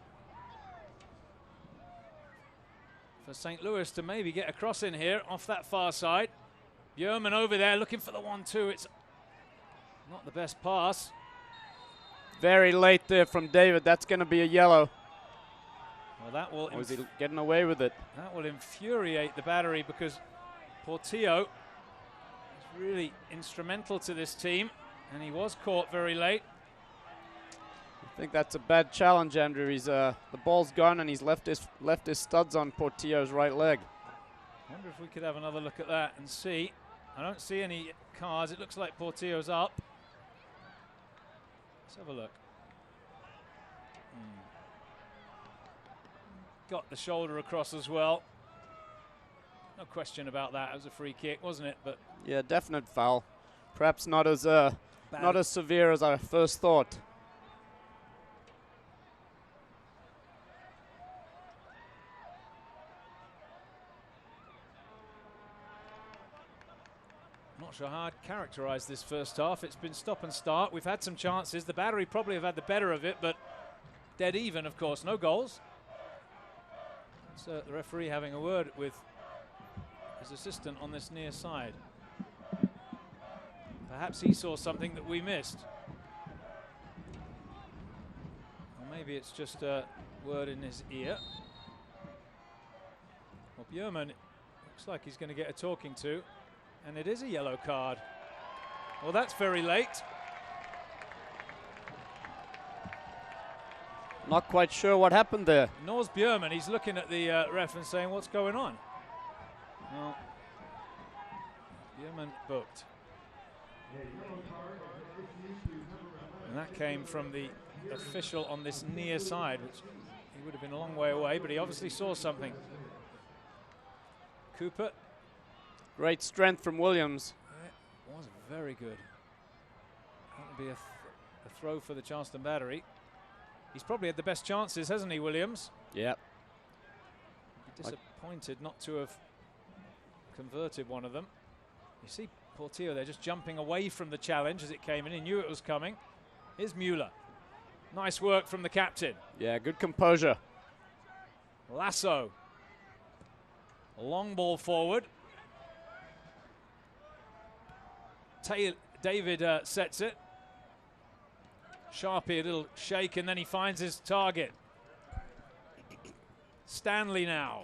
for St. Louis to maybe get a cross in here off that far side. Bjorman over there looking for the 1-2. It's not the best pass. Very late there from David. That's going to be a yellow. Well, that will. Or is he getting away with it? That will infuriate the Battery because Portillo is really instrumental to this team, and he was caught very late. I think that's a bad challenge, Andrew. He's the ball's gone, and he's left his studs on Portillo's right leg. I wonder if we could have another look at that and see. I don't see any cards. It looks like Portillo's up. Let's have a look. Got the shoulder across as well. No question about that. It was a free kick, wasn't it? But yeah, definite foul. Perhaps not as severe as I first thought. Not sure how I'd characterize this first half. It's been stop and start. We've had some chances. The Battery probably have had the better of it, but dead even, of course. No goals. So the referee having a word with his assistant on this near side. Perhaps he saw something that we missed. Or maybe it's just a word in his ear. Well, Bjorman looks like he's going to get a talking to. And it is a yellow card. Well, that's very late. Not quite sure what happened there. Nor's Bjorman, he's looking at the ref and saying, what's going on? Well, Bjorman booked. And that came from the official on this near side, which he would have been a long way away, but he obviously saw something. Cooper. Great strength from Williams. It was very good. That would be a throw for the Charleston Battery. He's probably had the best chances, hasn't he, Williams? Yep. Disappointed not to have converted one of them. You see Portillo there just jumping away from the challenge as it came in. He knew it was coming. Here's Mueller. Nice work from the captain. Yeah, good composure. Lasso. A long ball forward. David sets it. Sharpie, a little shake, and then he finds his target. Stanley now.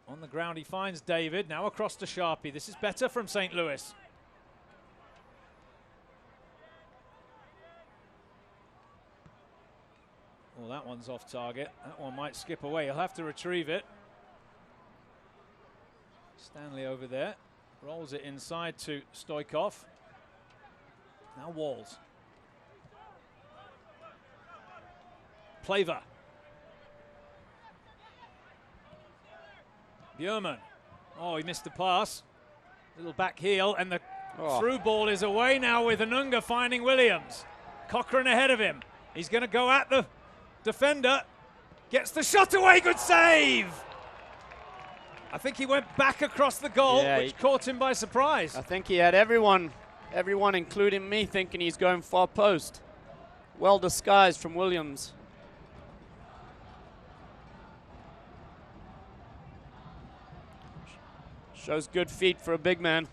On the ground, he finds David. Now across to Sharpie. This is better from St. Louis. Well, that one's off target. That one might skip away. He'll have to retrieve it. Stanley over there. Rolls it inside to Stoikov. Now Walls. Plaver. Bjorman. Oh, he missed the pass. Little back heel, and the through ball is away now with Anunga finding Williams. Cochran ahead of him. He's going to go at the defender. Gets the shot away. Good save. I think he went back across the goal, which caught him by surprise. I think he had everyone, including me, thinking he's going far post. Well disguised from Williams. Shows good feet for a big man.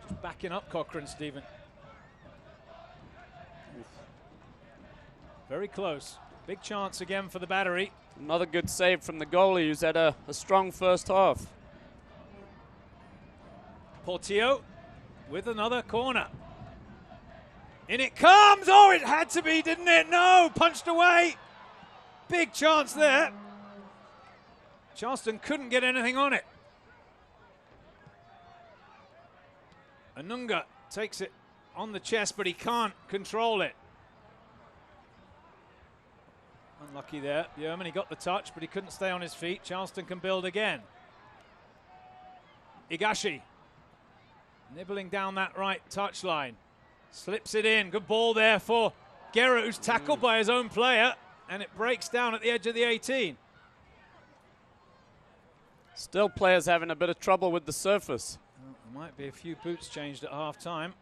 Just backing up Cochran, Stephen. Very close. Big chance again for the Battery. Another good save from the goalie, who's had a strong first half. Portillo with another corner. In it comes. Oh, it had to be, didn't it? No, punched away. Big chance there. Charleston couldn't get anything on it. Anunga takes it on the chest, but he can't control it. Unlucky there. Bjorman, he got the touch, but he couldn't stay on his feet. Charleston can build again. Igashi nibbling down that right touchline. Slips it in. Good ball there for Guerra, who's tackled by his own player, and it breaks down at the edge of the 18. Still players having a bit of trouble with the surface. Well, there might be a few boots changed at half time.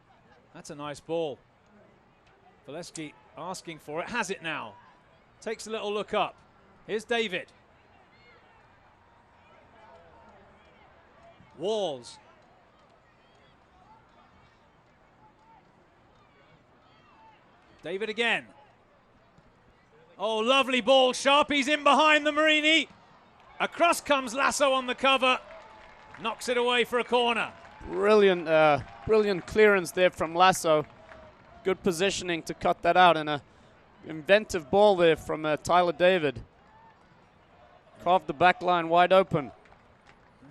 That's a nice ball. Valesky asking for it. Has it now. Takes a little look up. Here's David. Walls. David again. Oh, lovely ball. Sharpie's in behind the Marini. Across comes Lasso on the cover. Knocks it away for a corner. Brilliant, brilliant clearance there from Lasso. Good positioning to cut that out, and a inventive ball there from Tyler David. Carved the back line wide open.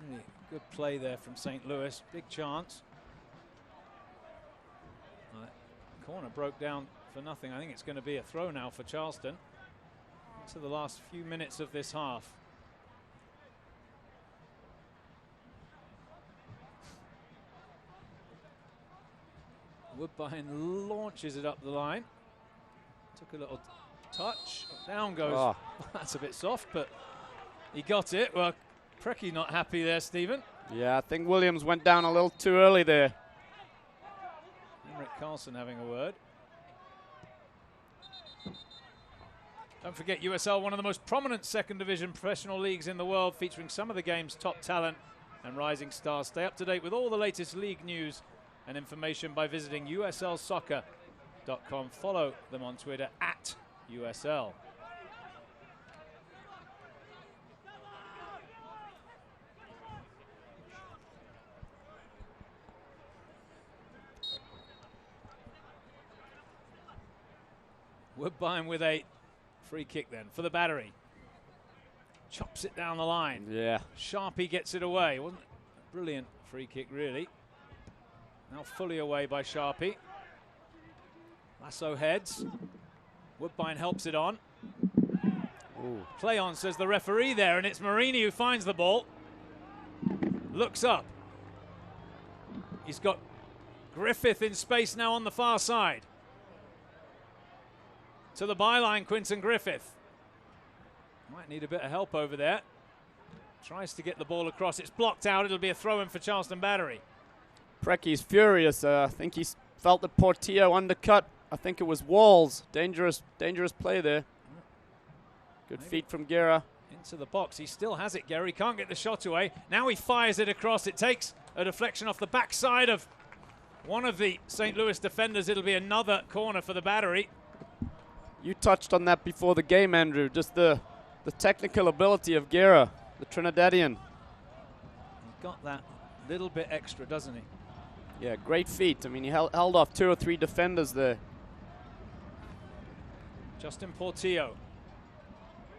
Really good play there from St. Louis. Big chance. Corner broke down for nothing. I think it's going to be a throw now for Charleston. Into the last few minutes of this half. Woodbine launches it up the line. Took a little touch. Down goes. Oh. That's a bit soft, but he got it. Well, Preki not happy there, Stephen. Yeah, I think Williams went down a little too early there. Henrik Carlson having a word. Don't forget USL, one of the most prominent second division professional leagues in the world, featuring some of the game's top talent and rising stars. Stay up to date with all the latest league news and information by visiting uslsoccer.com. Follow them on Twitter at USL. Woodbine with a free kick then for the Battery. Chops it down the line. Yeah. Sharpie gets it away. Wasn't it a brilliant free kick, really? Now fully away by Sharpie. Lasso heads. Woodbine helps it on. Ooh. Play on, says the referee there, and it's Marini who finds the ball. Looks up. He's got Griffith in space now on the far side. To the byline, Quinton Griffith. Might need a bit of help over there. Tries to get the ball across. It's blocked out. It'll be a throw-in for Charleston Battery. Preki's furious. I think he felt that Portillo undercut. I think it was Walls. Dangerous play there. Good feet from Guerra. Into the box. He still has it, Gary. Can't get the shot away. Now he fires it across. It takes a deflection off the backside of one of the St. Louis defenders. It'll be another corner for the Battery. You touched on that before the game, Andrew. Just the technical ability of Guerra, the Trinidadian. He's got that little bit extra, doesn't he? Yeah, great feet. I mean, he held off 2 or 3 defenders there. Justin Portillo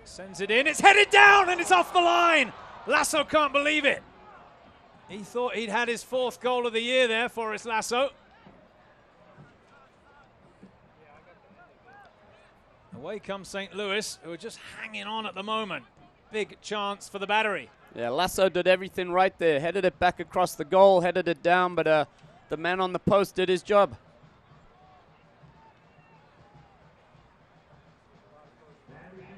sends it in. It's headed down and it's off the line. Lasso can't believe it. He thought he'd had his 4th goal of the year there, Forrest Lasso. Away comes St. Louis, who are just hanging on at the moment. Big chance for the Battery. Yeah, Lasso did everything right there. Headed it back across the goal, headed it down, but the man on the post did his job.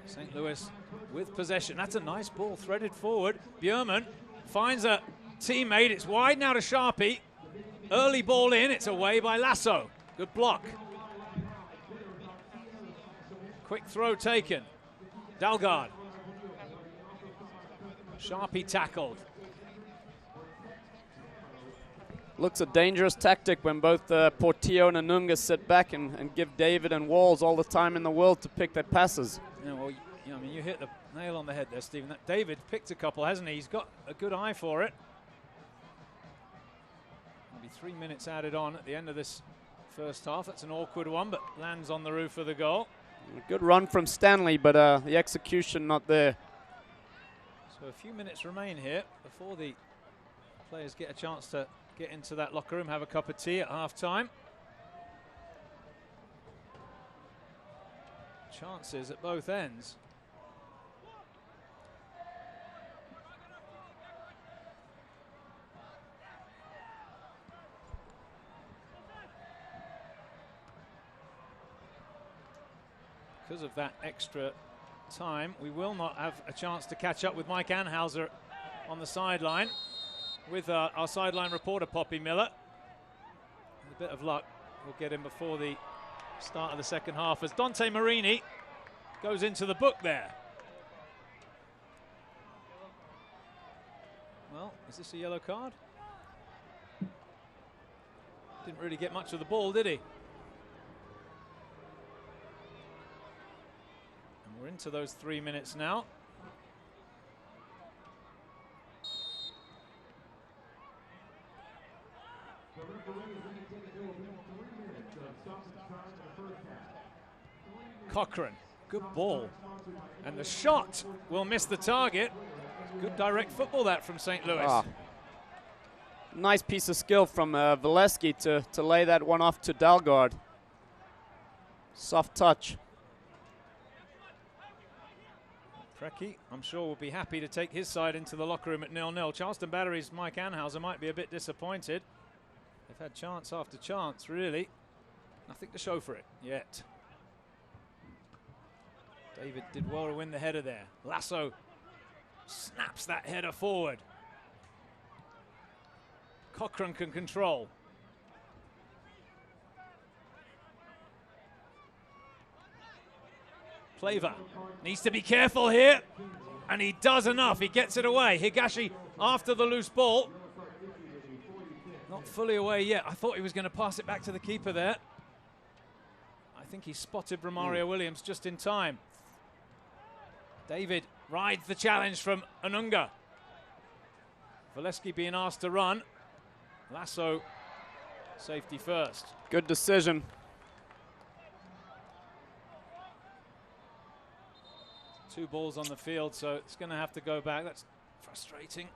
St. Louis with possession. That's a nice ball threaded forward. Bjurman finds a teammate. It's wide now to Sharpie. Early ball in. It's away by Lasso. Good block. Quick throw taken. Dalgard. Sharpie tackled. Looks a dangerous tactic when both Portillo and Anunga sit back and give David and Walls all the time in the world to pick their passes. Yeah, well, I mean, you hit the nail on the head there, Stephen. David picked a couple, hasn't he? He's got a good eye for it. Maybe 3 minutes added on at the end of this first half. That's an awkward one, but lands on the roof of the goal. Good run from Stanley, but the execution not there. So a few minutes remain here before the players get a chance to get into that locker room, have a cup of tea at half-time. Chances at both ends. Because of that extra time, we will not have a chance to catch up with Mike Anhauser on the sideline with our sideline reporter, Poppy Miller. With a bit of luck, we'll get him before the start of the second half as Dante Marini goes into the book there. Well, is this a yellow card? Didn't really get much of the ball, did he? And we're into those 3 minutes now. Cochran, good ball. And the shot will miss the target. Good direct football that from St. Louis. Ah. Nice piece of skill from Valesky to lay that one off to Dalgard. Soft touch. Preki, I'm sure, will be happy to take his side into the locker room at 0-0. Charleston Battery's Mike Anhauser might be a bit disappointed. They've had chance after chance, really. Nothing to show for it yet. David did well to win the header there. Lasso snaps that header forward. Cochran can control. Plaver needs to be careful here, and he does enough. He gets it away. Higashi after the loose ball. Not fully away yet. I thought he was going to pass it back to the keeper there. I think he spotted Romario Williams just in time. David rides the challenge from Anunga. Valesky being asked to run. Lasso, safety first. Good decision. Two balls on the field, so it's going to have to go back. That's frustrating.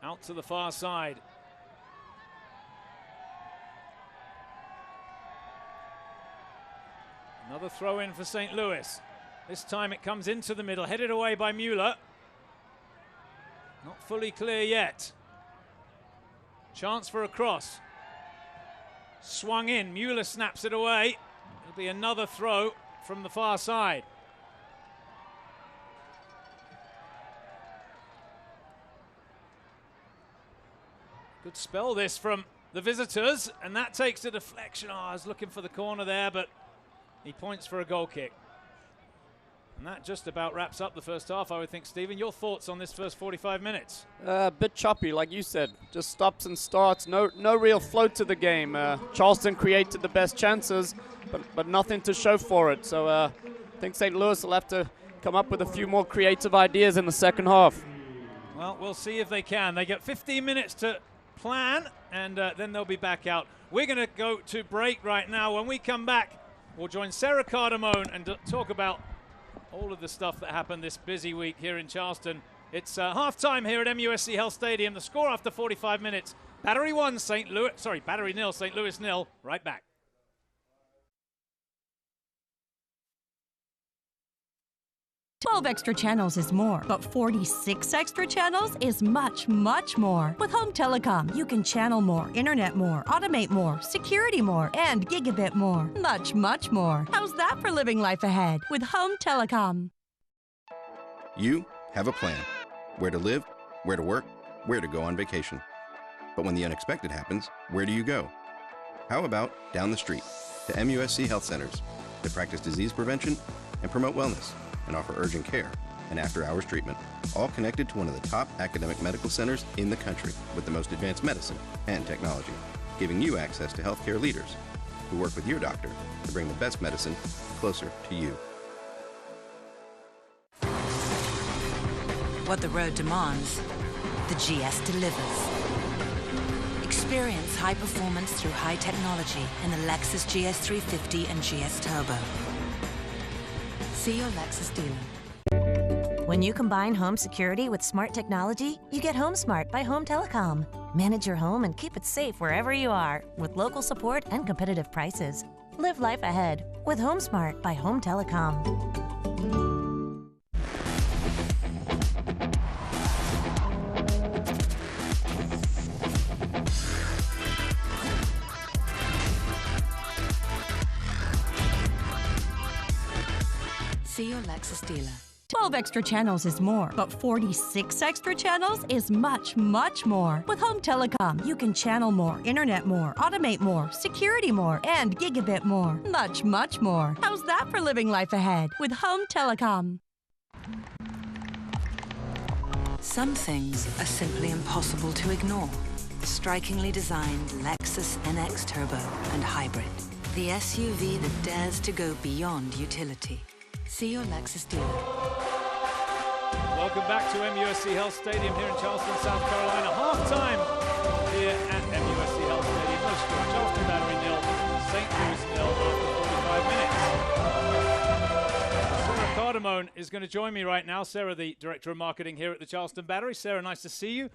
Out to the far side. Another throw in for St. Louis. This time it comes into the middle, headed away by Mueller. Not fully clear yet. Chance for a cross. Swung in, Mueller snaps it away. It'll be another throw from the far side. Good spell this from the visitors, and that takes a deflection. Oh, I was looking for the corner there, but he points for a goal kick. And that just about wraps up the first half, I would think. Stephen, your thoughts on this first 45 minutes? A bit choppy, like you said. Just stops and starts. No real flow to the game. Charleston created the best chances, but nothing to show for it. So I think St. Louis will have to come up with a few more creative ideas in the second half. Well, we'll see if they can. They get 15 minutes to plan, and then they'll be back out. We're going to go to break right now. When we come back, we'll join Sarah Cardamone and talk about all of the stuff that happened this busy week here in Charleston. It's half-time here at MUSC Health Stadium. The score after 45 minutes, Battery 1, Battery 0, St. Louis 0. Right back. 12 extra channels is more, but 46 extra channels is much, much more. With Home Telecom, you can channel more, internet more, automate more, security more, and gigabit more. Much, much more. How's that for living life ahead with Home Telecom? You have a plan. Where to live, where to work, where to go on vacation. But when the unexpected happens, where do you go? How about down the street to MUSC Health Centers that practice disease prevention and promote wellness, and offer urgent care and after-hours treatment, all connected to one of the top academic medical centers in the country with the most advanced medicine and technology, giving you access to healthcare leaders who work with your doctor to bring the best medicine closer to you. What the road demands, the GS delivers. Experience high performance through high technology in the Lexus GS350 and GS Turbo. See your Lexus dealer. When you combine home security with smart technology, you get Home Smart by Home Telecom. Manage your home and keep it safe wherever you are with local support and competitive prices. Live life ahead with Home Smart by Home Telecom. See your Lexus dealer. 12 extra channels is more, but 46 extra channels is much, much more. With Home Telecom, you can channel more, internet more, automate more, security more, and gigabit more. Much, much more. How's that for living life ahead with Home Telecom? Some things are simply impossible to ignore. Strikingly designed Lexus NX Turbo and Hybrid. The SUV that dares to go beyond utility. See your Lexus dealer. Welcome back to MUSC Health Stadium here in Charleston, South Carolina. Half-time here at MUSC Health Stadium. No score. Charleston Battery 0, St. Louis 0 after 45 minutes. Sarah Cardamone is going to join me right now. Sarah, the Director of Marketing here at the Charleston Battery. Sarah, nice to see you.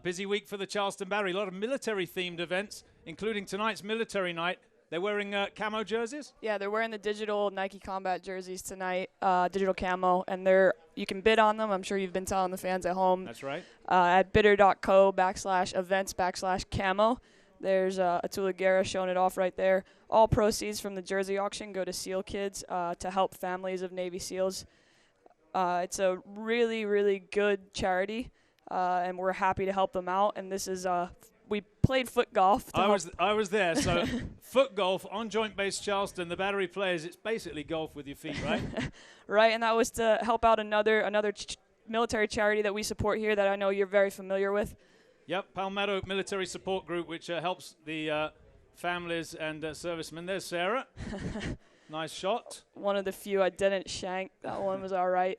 Busy week for the Charleston Battery. A lot of military-themed events, including tonight's military night. They're wearing camo jerseys? Yeah, they're wearing the digital Nike Combat jerseys tonight, digital camo, and you can bid on them. I'm sure you've been telling the fans at home. That's right. At bidder.co/events/camo. There's Atula Guerra showing it off right there. All proceeds from the jersey auction go to SEAL Kids to help families of Navy SEALs. It's a really, really good charity, and we're happy to help them out. And this is we played foot golf. I was there. So foot golf on Joint Base Charleston. The Battery plays. It's basically golf with your feet, right? Right, and that was to help out another military charity that we support here that I know you're very familiar with. Yep, Palmetto Military Support Group, which helps the families and servicemen. There's Sarah. Nice shot. One of the few I didn't shank. That one was all right.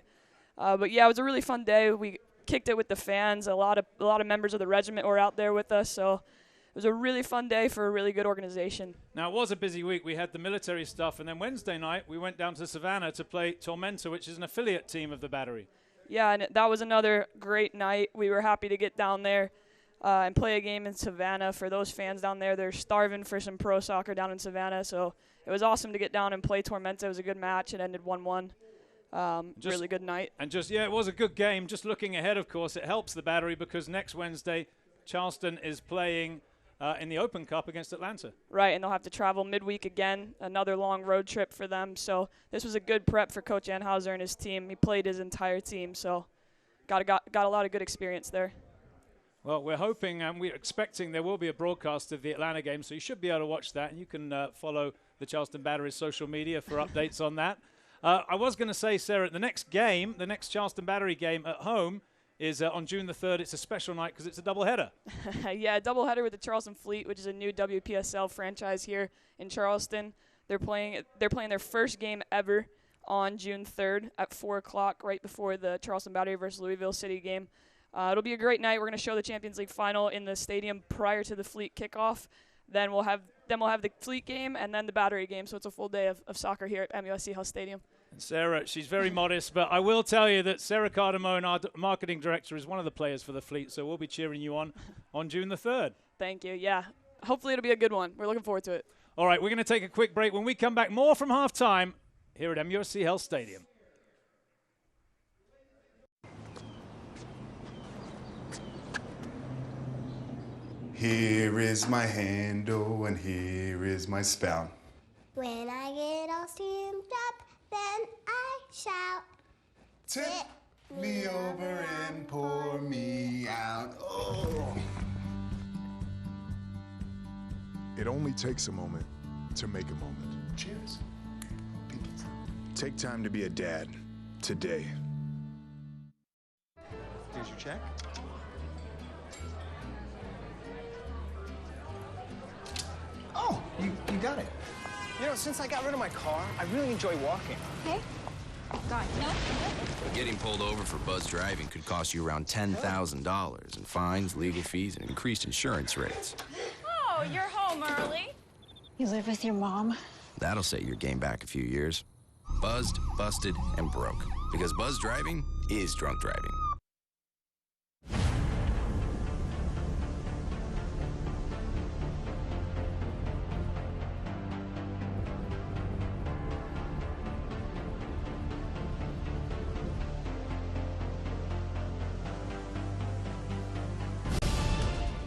But yeah, it was a really fun day. We kicked it with the fans. A lot of members of the regiment were out there with us, so it was a really fun day for a really good organization. Now, it was a busy week. We had the military stuff, and then Wednesday night we went down to Savannah to play Tormenta, which is an affiliate team of the Battery. Yeah, and that was another great night. We were happy to get down there and play a game in Savannah. For those fans down there, they're starving for some pro soccer down in Savannah, so it was awesome to get down and play Tormenta. It was a good match. It ended 1-1. Really good night. And it was a good game. Just looking ahead, of course, it helps the Battery because next Wednesday, Charleston is playing in the Open Cup against Atlanta. Right, and they'll have to travel midweek again, another long road trip for them. So this was a good prep for Coach Anhauser and his team. He played his entire team, so got a lot of good experience there. Well, we're hoping and we're expecting there will be a broadcast of the Atlanta game, so you should be able to watch that, and you can follow the Charleston Battery's social media for updates on that. I was going to say, Sarah, the next Charleston Battery game at home is on June the 3rd. It's a special night because it's a doubleheader. Yeah, a doubleheader with the Charleston Fleet, which is a new WPSL franchise here in Charleston. They're playing their first game ever on June 3rd at 4 o'clock, right before the Charleston Battery versus Louisville City game. It'll be a great night. We're going to show the Champions League final in the stadium prior to the Fleet kickoff. Then we'll have the Fleet game and then the Battery game. So it's a full day of soccer here at MUSC Health Stadium. And Sarah, she's very modest, but I will tell you that Sarah Cardamone, our marketing director, is one of the players for the Fleet. So we'll be cheering you on June the 3rd. Thank you. Yeah, hopefully it'll be a good one. We're looking forward to it. All right, we're going to take a quick break. When we come back, more from halftime here at MUSC Health Stadium. Here is my handle and here is my spout. When I get all steamed up, then I shout. Tip me over and pour me out. Oh. It only takes a moment to make a moment. Cheers. Take time to be a dad today. Here's your check. Oh, you got it. You know, since I got rid of my car, I really enjoy walking. Okay. Guys, no. Getting pulled over for buzz driving could cost you around $10,000 in fines, legal fees, and increased insurance rates. Oh, you're home early. You live with your mom? That'll set your game back a few years. Buzzed, busted, and broke. Because buzz driving is drunk driving.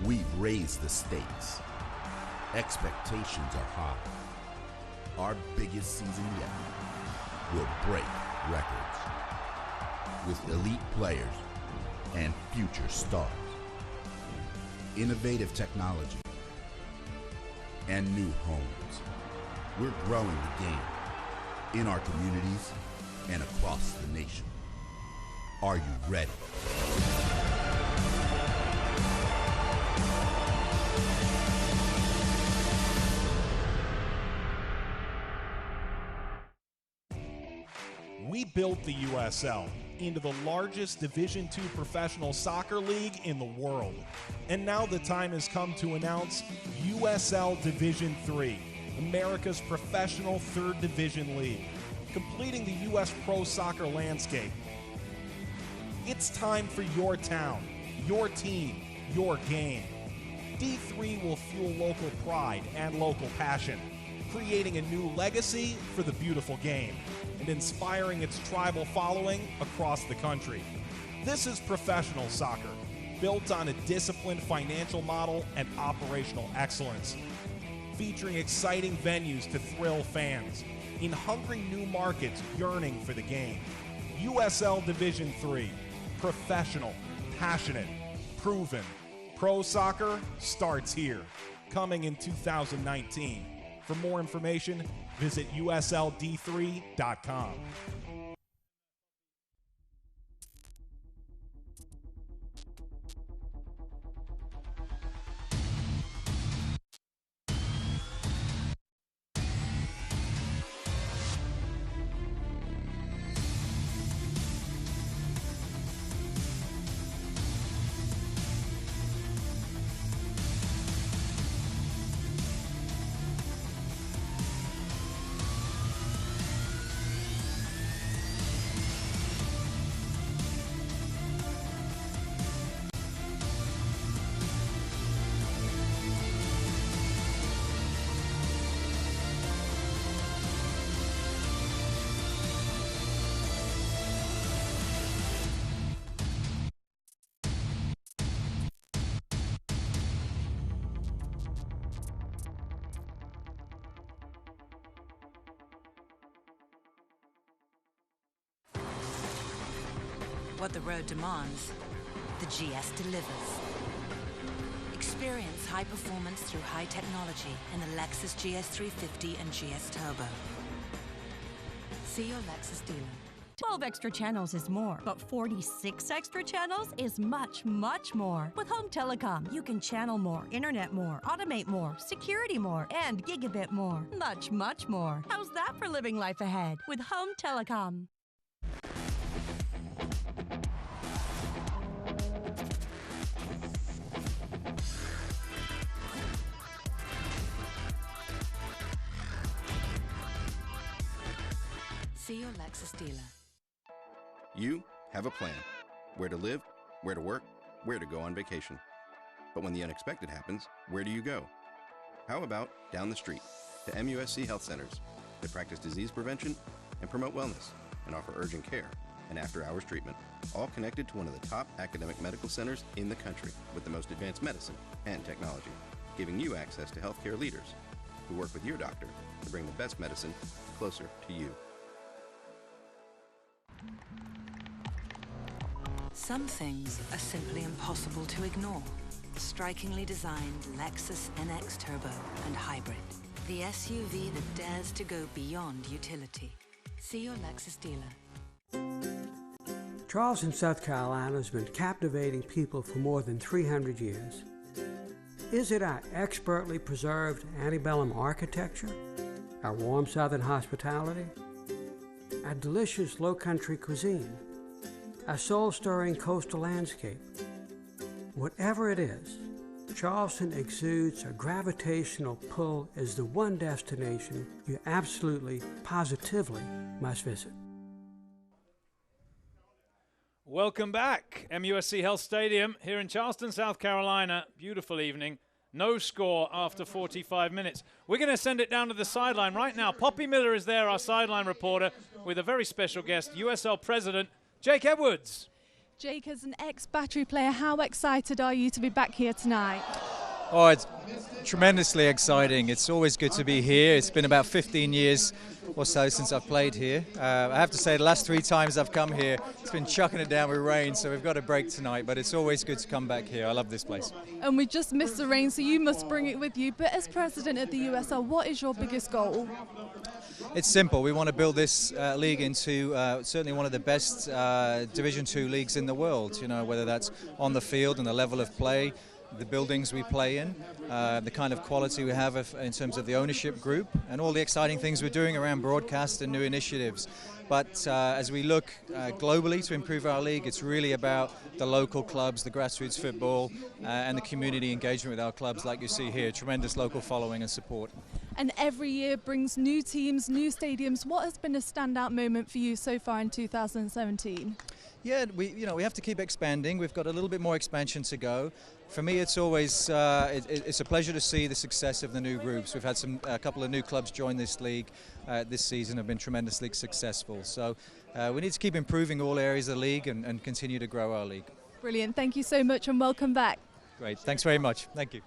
We've raised the stakes. Expectations are high. Our biggest season yet will break records with elite players and future stars. Innovative technology and new homes. We're growing the game in our communities and across the nation. Are you ready? We built the USL into the largest Division II professional soccer league in the world. And now the time has come to announce USL Division III, America's professional third division league, completing the U.S. pro soccer landscape. It's time for your town, your team, your game. D3 will fuel local pride and local passion, creating a new legacy for the beautiful game and inspiring its tribal following across the country. This is professional soccer, built on a disciplined financial model and operational excellence, featuring exciting venues to thrill fans, in hungry new markets yearning for the game. USL Division III, professional, passionate, proven. Pro soccer starts here, coming in 2019. For more information, visit usld3.com. What the road demands, the GS delivers. Experience high performance through high technology in the Lexus GS350 and GS Turbo. See your Lexus dealer. 12 extra channels is more, but 46 extra channels is much, much more. With Home Telecom, you can channel more, internet more, automate more, security more, and gigabit more. Much, much more. How's that for living life ahead with Home Telecom? See your Lexus dealer. You have a plan. Where to live, where to work, where to go on vacation. But when the unexpected happens, where do you go? How about down the street to MUSC Health Centers that practice disease prevention and promote wellness and offer urgent care and after-hours treatment, all connected to one of the top academic medical centers in the country with the most advanced medicine and technology, giving you access to healthcare leaders who work with your doctor to bring the best medicine closer to you. Some things are simply impossible to ignore. Strikingly designed Lexus NX Turbo and Hybrid. The SUV that dares to go beyond utility. See your Lexus dealer. Charleston, South Carolina has been captivating people for more than 300 years. Is it our expertly preserved antebellum architecture? Our warm southern hospitality? Our delicious low-country cuisine? Our soul-stirring coastal landscape? Whatever it is, Charleston exudes a gravitational pull as the one destination you absolutely, positively must visit. Welcome back. MUSC Health Stadium here in Charleston, South Carolina. Beautiful evening. No score after 45 minutes. We're going to send it down to the sideline right now. Poppy Miller is there, our sideline reporter, with a very special guest, USL President Jake Edwards. Jake, as an ex-Battery player, how excited are you to be back here tonight? Oh, it's tremendously exciting. It's always good to be here. It's been about 15 years or so since I've played here. I have to say the last 3 times I've come here, it's been chucking it down with rain, so we've got a break tonight, but it's always good to come back here. I love this place. And we just missed the rain, so you must bring it with you. But as president of the USL, what is your biggest goal? It's simple. We want to build this league into certainly one of the best Division II leagues in the world, you know, whether that's on the field and the level of play, the buildings we play in, the kind of quality we have in terms of the ownership group, and all the exciting things we're doing around broadcast and new initiatives. But as we look globally to improve our league, it's really about the local clubs, the grassroots football, and the community engagement with our clubs, like you see here. Tremendous local following and support. And every year brings new teams, new stadiums. What has been a standout moment for you so far in 2017? Yeah, we have to keep expanding. We've got a little bit more expansion to go. For me, it's always it's a pleasure to see the success of the new groups. We've had a couple of new clubs join this league this season, have been tremendously successful. So we need to keep improving all areas of the league and continue to grow our league. Brilliant. Thank you so much and welcome back. Great. Thanks very much. Thank you.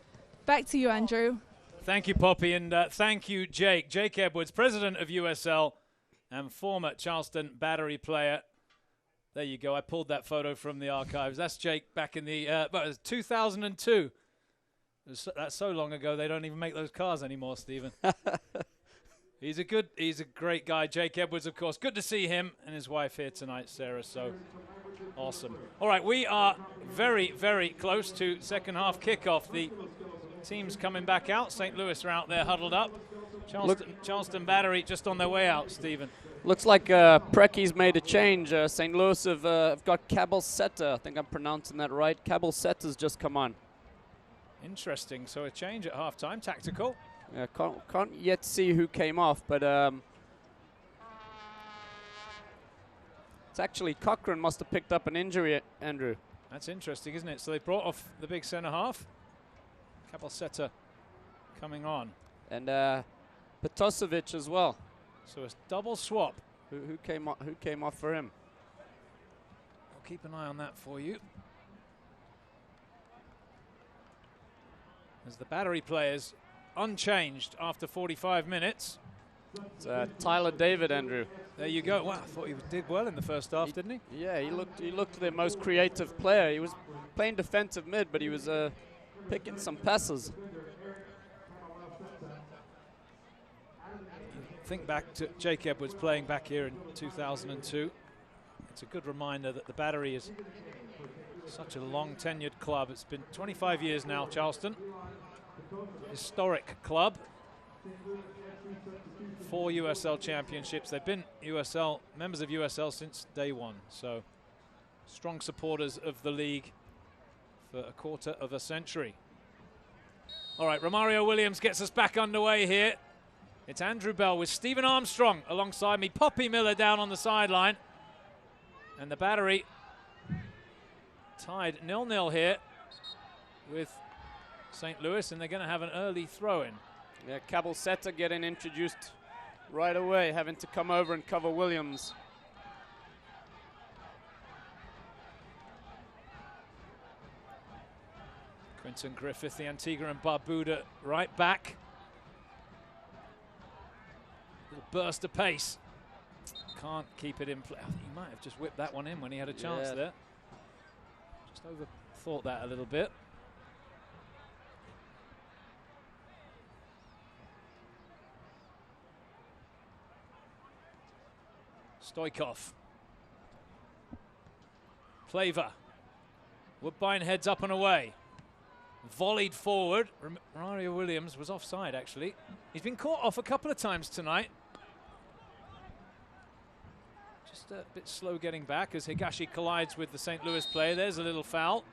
Back to you, Andrew. Thank you, Poppy, and thank you, Jake. Jake Edwards, president of USL and former Charleston Battery player. There you go. I pulled that photo from the archives. That's Jake back in the it was 2002. That's so long ago they don't even make those cars anymore, Stephen. He's a great guy. Jake Edwards, of course. Good to see him and his wife here tonight, Sarah. So awesome. All right, we are very, very close to second half kickoff. The teams coming back out. St. Louis are out there huddled up. Charleston Battery just on their way out, Stephen. Looks like Precky's made a change. St. Louis have got Cabelseta. I think I'm pronouncing that right. Cabelseta's just come on. Interesting. So a change at halftime. Tactical. Yeah, can't yet see who came off, but it's actually Cochran must have picked up an injury, Andrew. That's interesting, isn't it? So they brought off the big centre half. Cabelseta coming on. And Petosevic as well. So it's double swap. Who came off for him? I'll keep an eye on that for you. As the Battery players unchanged after 45 minutes. It's Tyler David, Andrew. There you go. Wow, I thought he did well in the first half, didn't he? Yeah, he looked their most creative player. He was playing defensive mid, but he was picking some passes. Think back to Jake Edwards playing back here in 2002. It's a good reminder that the Battery is such a long tenured club. It's been 25 years now, Charleston. Historic club. 4 USL championships. They've been members of USL since day one. So strong supporters of the league for a quarter of a century. All right, Romario Williams gets us back underway here. It's Andrew Bell with Stephen Armstrong alongside me. Poppy Miller down on the sideline. And the Battery tied 0-0 here with St. Louis, and they're going to have an early throw-in. Yeah, Cabelseta getting introduced right away, having to come over and cover Williams. Quinton Griffith, the Antigua and Barbuda right back. Little burst of pace. Can't keep it in play. He might have just whipped that one in when he had a chance there. Just overthought that a little bit. Stoikov. Plaver. Woodbine heads up and away. Volleyed forward. Romario Williams was offside, actually. He's been caught off a couple of times tonight. Just a bit slow getting back as Higashi collides with the St. Louis player. There's a little foul.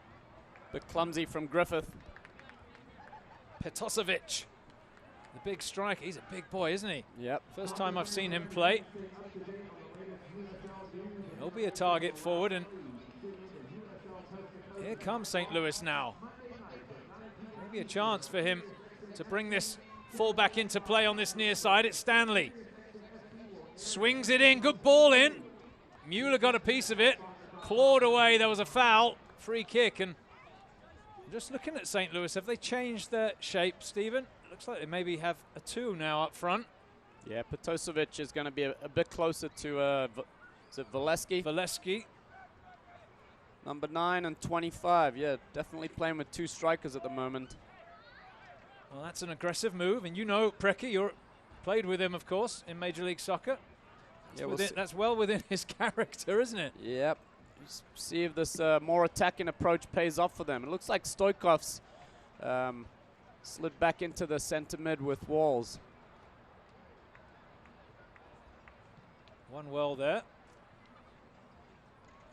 Bit clumsy from Griffith. Petosevic, the big striker. He's a big boy, isn't he? Yep. First time I've seen him play. He'll be a target forward, and here comes St. Louis now. Maybe a chance for him to bring this fullback into play on this near side. It's Stanley. Swings it in, good ball in. Mueller got a piece of it, clawed away, there was a foul, free kick, and Just looking at St. Louis, have they changed their shape, Stephen? It looks like they maybe have a 2 now up front. Yeah, Petosevic is going to be a bit closer to is it Valesky? Valesky. Number 9 and 25. Yeah, definitely playing with 2 strikers at the moment. Well, that's an aggressive move, and you know, Preki, you played with him, of course, in Major League Soccer. That's well within his character, isn't it? Yep. See if this more attacking approach pays off for them. It looks like Stoikov's slid back into the center mid with Walls. One well there.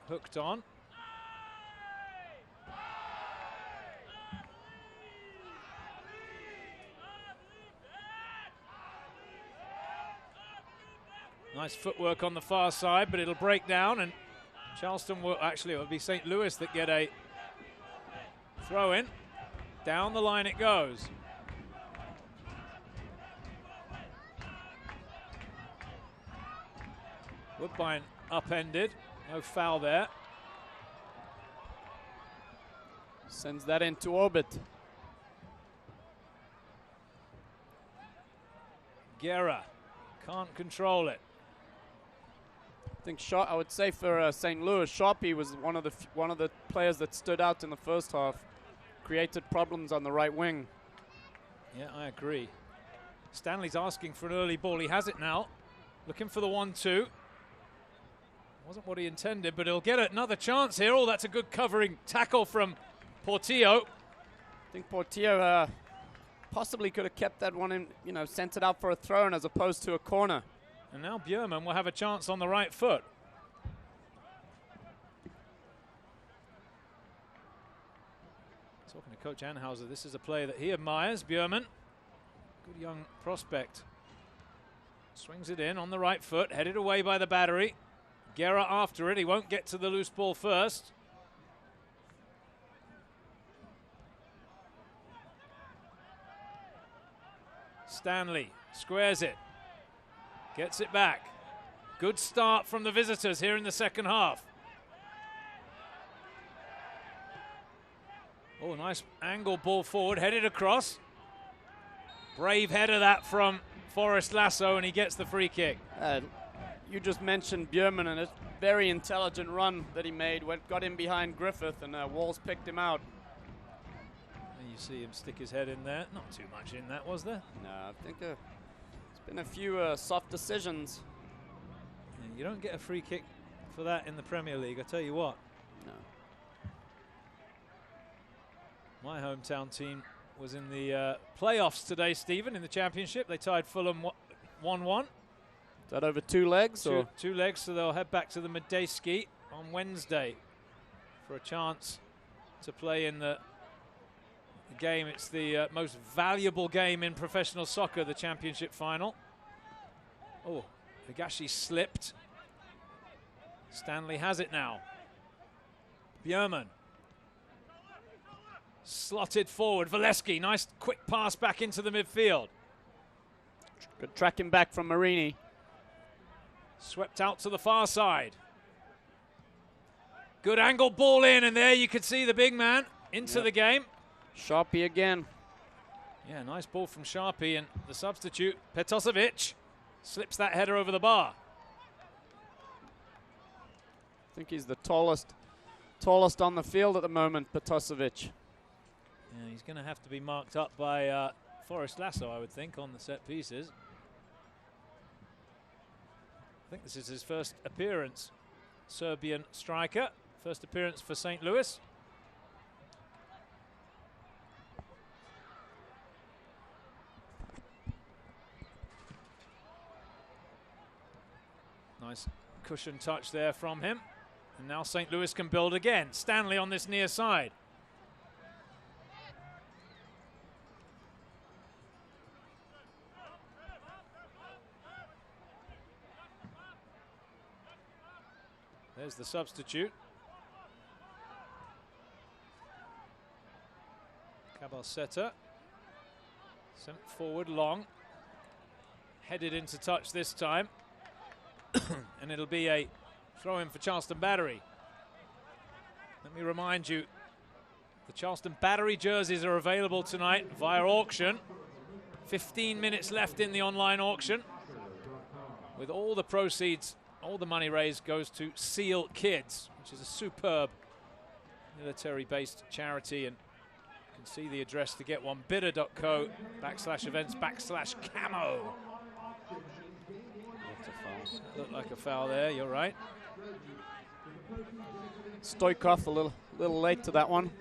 Hooked on. Nice footwork on the far side, but it'll break down, and Charleston will actually, it will be St. Louis that get a throw in. Down the line it goes. Woodbine upended, no foul there. Sends that into orbit. Guerra can't control it. I think I would say for St. Louis, Sharpie was one of the players that stood out in the first half, created problems on the right wing. Yeah, I agree. Stanley's asking for an early ball. He has it now. Looking for the 1-2. Wasn't what he intended, but he'll get another chance here. Oh, that's a good covering tackle from Portillo. I think Portillo possibly could have kept that one in, sent it out for a throw-in as opposed to a corner. And now Björman will have a chance on the right foot. Talking to Coach Anhauser, this is a player that he admires, Björman. Good young prospect. Swings it in on the right foot, headed away by the battery. Guerra after it, he won't get to the loose ball first. Stanley squares it. Gets it back. Good start from the visitors here in the second half. Oh, nice angle ball forward, headed across. Brave header that from Forrest Lasso, and he gets the free kick. You just mentioned Björman and a very intelligent run that he made. Got in behind Griffith, and Walls picked him out. And you see him stick his head in there. Not too much in that, was there? No, I think there's been a few soft decisions. And you don't get a free kick for that in the Premier League, I tell you what. No. My hometown team was in the playoffs today, Stephen, in the Championship. They tied Fulham 1-1. Is that over 2 legs? Two legs, so they'll head back to the midday ski on Wednesday for a chance to play in the game. It's the most valuable game in professional soccer, the Championship final. Oh, Higashi slipped. Stanley has it now. Björman. Slotted forward. Valesky, nice quick pass back into the midfield. Good tracking back from Marini. Swept out to the far side. Good angle ball in, and there you could see the big man into the game. Sharpie again. Yeah, nice ball from Sharpie, and the substitute, Petosevic, slips that header over the bar. I think he's the tallest on the field at the moment, Petosevic. Yeah, he's going to have to be marked up by Forrest Lasso, I would think, on the set pieces. I think this is his first appearance. Serbian striker, first appearance for St. Louis. Nice cushion touch there from him. And now St. Louis can build again. Stanley on this near side. There's the substitute. Cabalseta sent forward long. Headed into touch this time. And it'll be a throw in for Charleston Battery. Let me remind you, The Charleston Battery jerseys are available tonight via auction. 15 minutes left in the online auction. With all the proceeds, all the money raised goes to SEAL Kids, which is a superb military-based charity. And you can see the address to get one, bidder.co/events/camo. Looked like a foul there, you're right. Stoikov a little late to that one.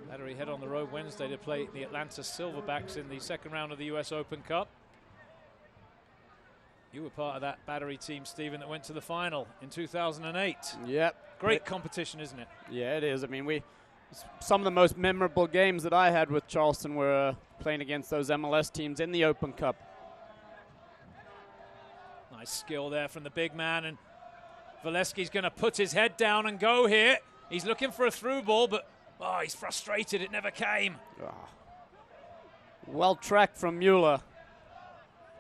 Battery head on the road Wednesday to play the Atlanta Silverbacks in the second round of the US Open Cup. You were part of that Battery team, Stephen, that went to the final in 2008. Yep. Great competition, isn't it? Yeah, it is. I mean, some of the most memorable games that I had with Charleston were playing against those MLS teams in the Open Cup. Nice skill there from the big man, and Valesky's going to put his head down and go here. He's looking for a through ball, but he's frustrated. It never came. Well tracked from Mueller.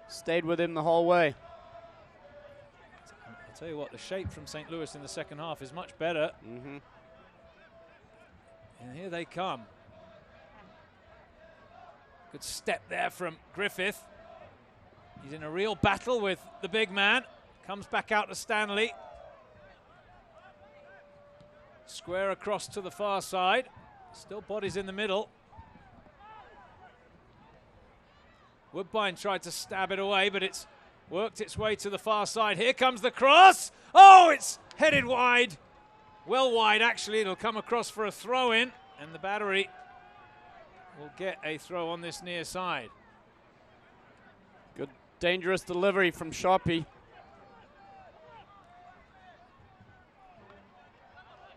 Stayed with him the whole way. I'll tell you what, the shape from St. Louis in the second half is much better. Mm-hmm. And here they come. Good step there from Griffith. He's in a real battle with the big man. Comes back out to Stanley. Square across to the far side. Still bodies in the middle. Woodbine tried to stab it away, but it's worked its way to the far side. Here comes the cross. Oh, it's headed wide. Well wide, actually. It'll come across for a throw-in, and the Battery will get a throw on this near side. Good, dangerous delivery from Sharpie.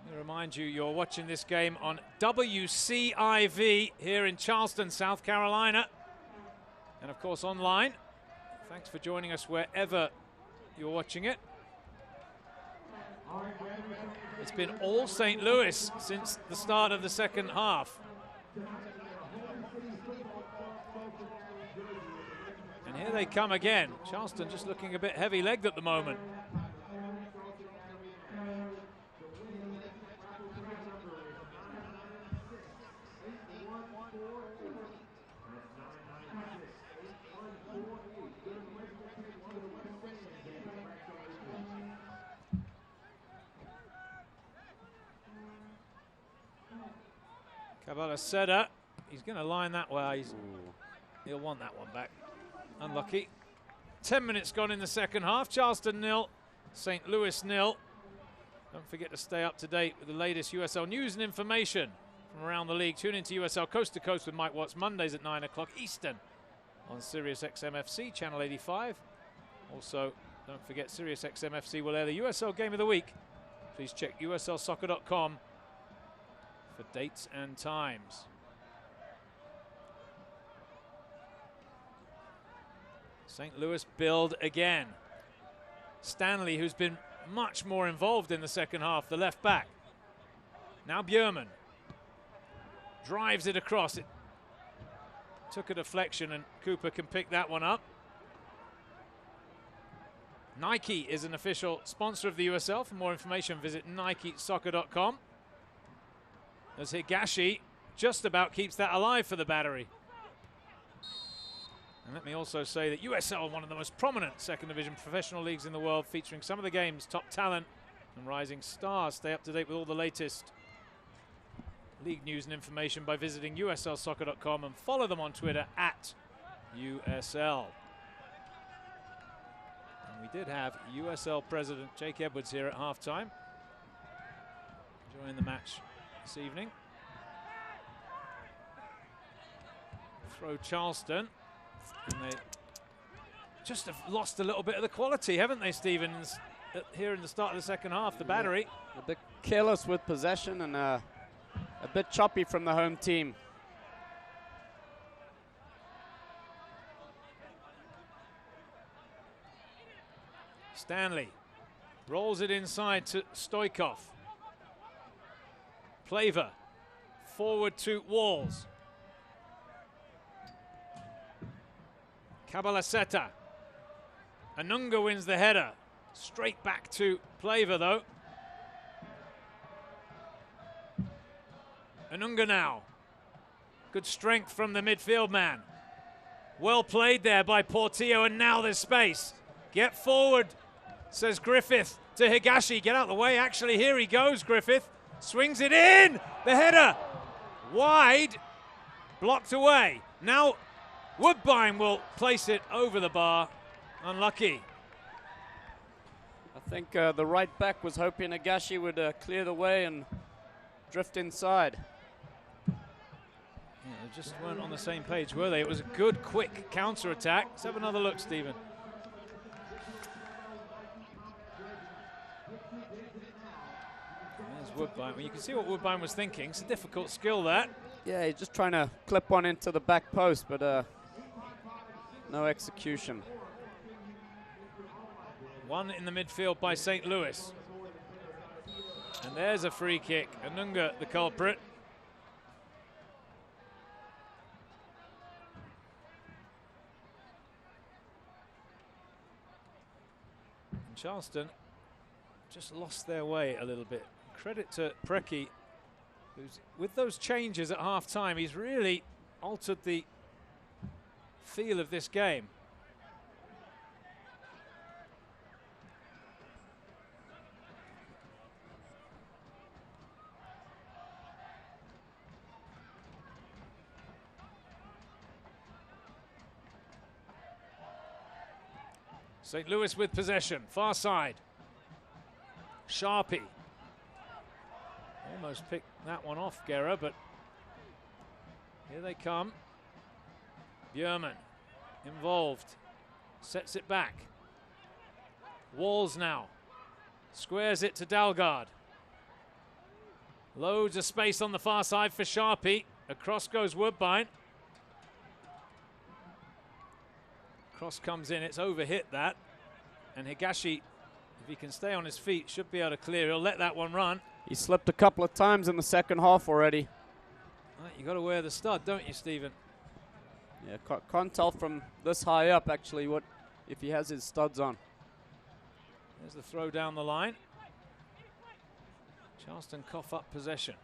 Let me remind you, you're watching this game on WCIV here in Charleston, South Carolina. And, of course, online. Thanks for joining us wherever you're watching it. It's been all St. Louis since the start of the second half. And here they come again. Charleston just looking a bit heavy-legged at the moment. Cabalaceta, he's going to line that way. He'll want that one back. Unlucky. 10 minutes gone in the second half. Charleston 0, St. Louis 0. Don't forget to stay up to date with the latest USL news and information from around the league. Tune into USL Coast to Coast with Mike Watts Mondays at 9 o'clock Eastern on Sirius XM-FC, Channel 85. Also, don't forget Sirius XM-FC will air the USL Game of the Week. Please check USLsoccer.com for dates and times. St. Louis build again. Stanley, who's been much more involved in the second half, the left back. Now Björman drives it across. It took a deflection, and Cooper can pick that one up. Nike is an official sponsor of the USL. For more information, visit NikeSoccer.com. As Higashi just about keeps that alive for the Battery. And let me also say that USL, one of the most prominent second division professional leagues in the world, featuring some of the game's top talent and rising stars. Stay up to date with all the latest league news and information by visiting USLsoccer.com and follow them on Twitter at USL. And we did have USL President Jake Edwards here at halftime, enjoying the match this evening. Throw Charleston, and they just have lost a little bit of the quality, haven't they, Stephen, here in the start of the second half, the Battery. A bit careless with possession and a bit choppy from the home team. Stanley rolls it inside to Stoikov. Plaver forward to Walls. Cabalaceta Anunga wins the header. Straight back to Plaver, though. Anunga now. Good strength from the midfield man. Well played there by Portillo, and now there's space. Get forward, says Griffith to Higashi. Get out of the way. Actually, here he goes, Griffith. Swings it in. The header. Wide. Blocked away. Now Woodbine will place it over the bar. Unlucky. I think the right back was hoping Higashi would clear the way and drift inside. Yeah, they just weren't on the same page, were they? It was a good, quick counter-attack. Let's have another look, Stephen. There's Woodbine. Well, you can see what Woodbine was thinking. It's a difficult skill, that. Yeah, he's just trying to clip one into the back post, but no execution. One in the midfield by St. Louis. And there's a free kick. Anunga, the culprit. And Charleston just lost their way a little bit. Credit to Preki, who's, with those changes at half-time, he's really altered the feel of this game. St. Louis with possession, far side. Sharpie. Almost picked that one off, Guerra, but here they come. Björman involved. Sets it back. Walls now. Squares it to Dalgard. Loads of space on the far side for Sharpie. Across goes Woodbine. Cross comes in, it's overhit that. And Higashi, if he can stay on his feet, should be able to clear. He'll let that one run. He slipped a couple of times in the second half already. Right, you got to wear the stud, don't you, Stephen? Yeah, can't tell from this high up, actually, what if he has his studs on. There's the throw down the line. Charleston cough up possession.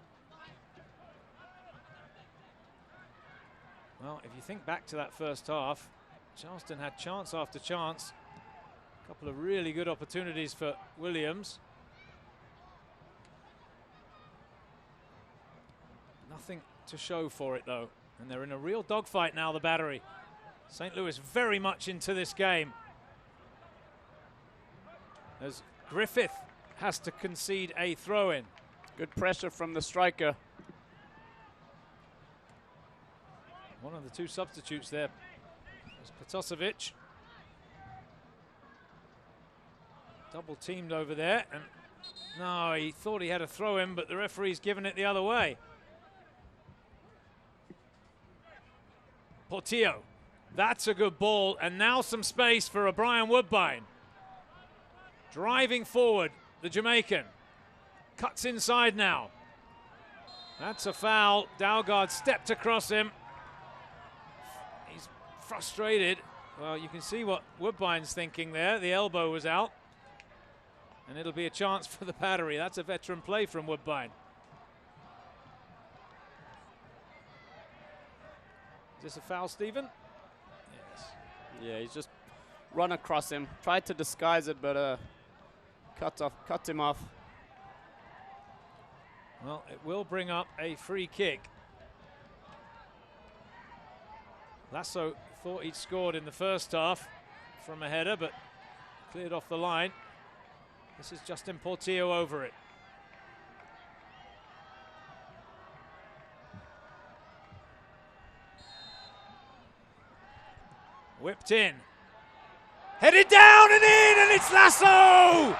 Well, if you think back to that first half, Charleston had chance after chance. A couple of really good opportunities for Williams. Nothing to show for it, though. And they're in a real dogfight now, the Battery. St. Louis very much into this game, as Griffith has to concede a throw-in. Good pressure from the striker. One of the two substitutes there was Petosevic. Double teamed over there, and no, he thought he had a throw-in, but the referee's given it the other way. Portillo, that's a good ball, and now some space for O'Brien Woodbine. Driving forward, the Jamaican. Cuts inside now. That's a foul. Dalgard stepped across him. He's frustrated. Well, you can see what Woodbine's thinking there. The elbow was out. And it'll be a chance for the Battery. That's a veteran play from Woodbine. Is this a foul, Stephen? Yes. Yeah, he's just run across him. Tried to disguise it, but cut him off. Well, it will bring up a free kick. Lasso thought he'd scored in the first half from a header, but cleared off the line. This is Justin Portillo over it. Whipped in. Headed down and in, and it's Lasso!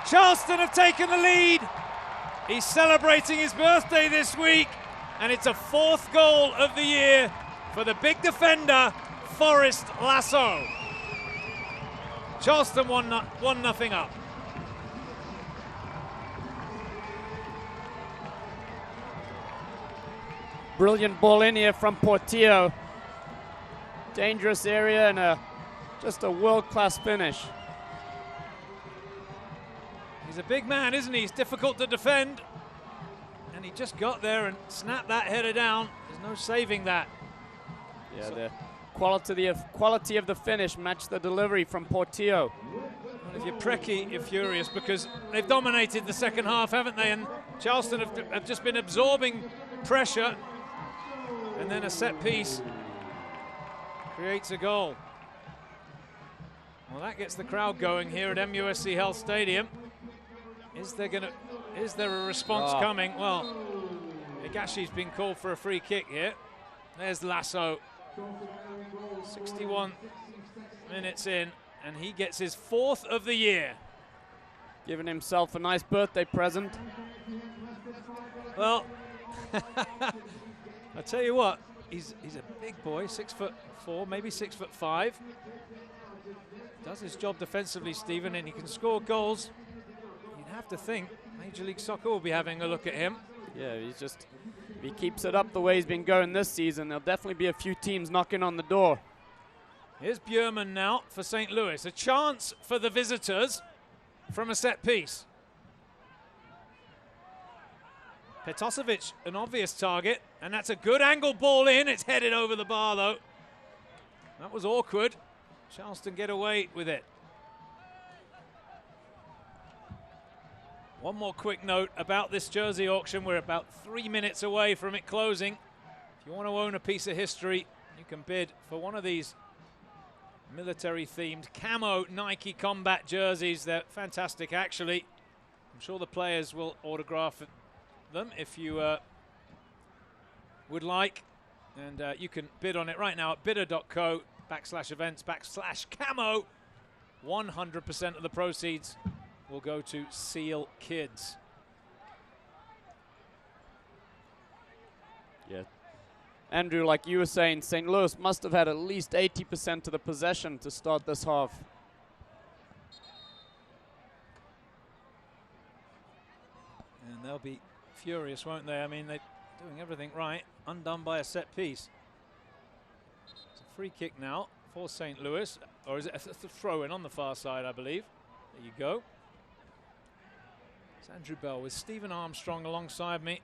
Charleston have taken the lead. He's celebrating his birthday this week, and it's a fourth goal of the year for the big defender, Forrest Lasso. Charleston 1-0 up. Brilliant ball in here from Portillo. Dangerous area and a Just a world-class finish. He's a big man, isn't he? He's difficult to defend. And he just got there and snapped that header down. There's no saving that. Yeah, the quality of the finish matched the delivery from Portillo. Well, if you're Preki, you're furious because they've dominated the second half, haven't they? And Charleston have just been absorbing pressure. And then a set piece creates a goal. Well, that gets the crowd going here at MUSC Health Stadium. Is there a response coming? Well, Higashi's been called for a free kick here. There's Lasso. 61 minutes in, and he gets his 4th of the year. Giving himself a nice birthday present. Well, I tell you what, he's a big boy, 6'4", maybe 6'5". Does his job defensively, Stephen, and he can score goals. You'd have to think Major League Soccer will be having a look at him. Yeah, if he keeps it up the way he's been going this season, there'll definitely be a few teams knocking on the door. Here's Bjurman now for St. Louis. A chance for the visitors from a set piece. Petosevic, an obvious target, and that's a good angle ball in. It's headed over the bar, though. That was awkward. Charleston get away with it. One more quick note about this jersey auction. We're about 3 minutes away from it closing. If you want to own a piece of history, you can bid for one of these military-themed camo Nike combat jerseys. They're fantastic, actually. I'm sure the players will autograph them if you would like. And you can bid on it right now at bidder.co/events/camo. 100% of the proceeds will go to SEAL Kids. Yeah. Andrew, like you were saying, St. Louis must have had at least 80% of the possession to start this half. And they'll be furious, won't they? I mean, they're doing everything right, undone by a set piece. It's a free kick now for St. Louis, or is it a throw-in on the far side, I believe. There you go. It's Andrew Bell with Stephen Armstrong alongside me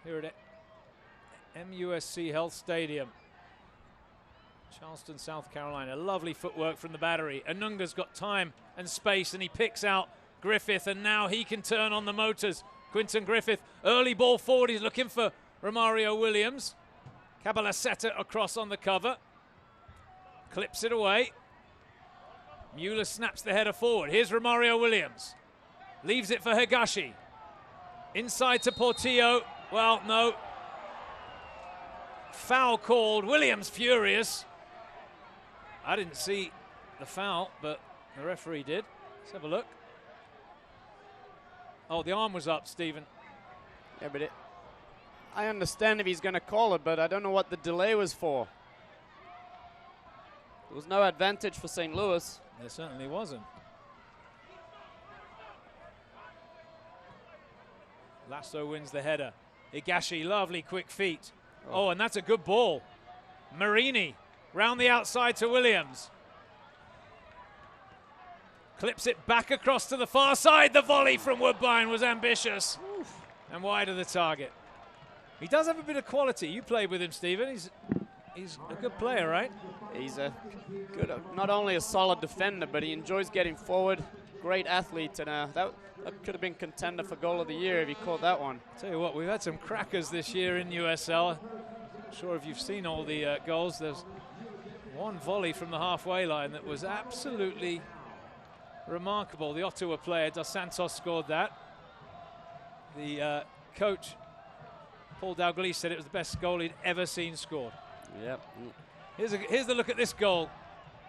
here at MUSC Health Stadium. Charleston, South Carolina. Lovely footwork from the battery. Anunga's got time and space, and he picks out Griffith, and now he can turn on the motors. Quinton Griffith, early ball forward. He's looking for Romario Williams. Cabalacetta across on the cover. Clips it away. Mueller snaps the header forward. Here's Romario Williams. Leaves it for Higashi. Inside to Portillo. Well, no. Foul called. Williams furious. I didn't see the foul, but the referee did. Let's have a look. Oh, the arm was up, Stephen. Yeah, but I understand if he's going to call it, but I don't know what the delay was for. There was no advantage for St. Louis. There certainly wasn't. Lasso wins the header. Higashi, lovely quick feet. Oh, and that's a good ball. Marini round the outside to Williams. Clips it back across to the far side. The volley from Woodbine was ambitious. Oof. And wide of the target. He does have a bit of quality. You played with him, Stephen. He's a good player, right? He's a good, not only a solid defender, but he enjoys getting forward. Great athlete, and that could have been contender for goal of the year if he caught that one. Tell you what, we've had some crackers this year in USL. I'm sure if you've seen all the goals, there's one volley from the halfway line that was absolutely remarkable. The Ottawa player, Dos Santos, scored that. The coach, Paul Dalglish, said it was the best goal he'd ever seen scored. Yep. Here's the look at this goal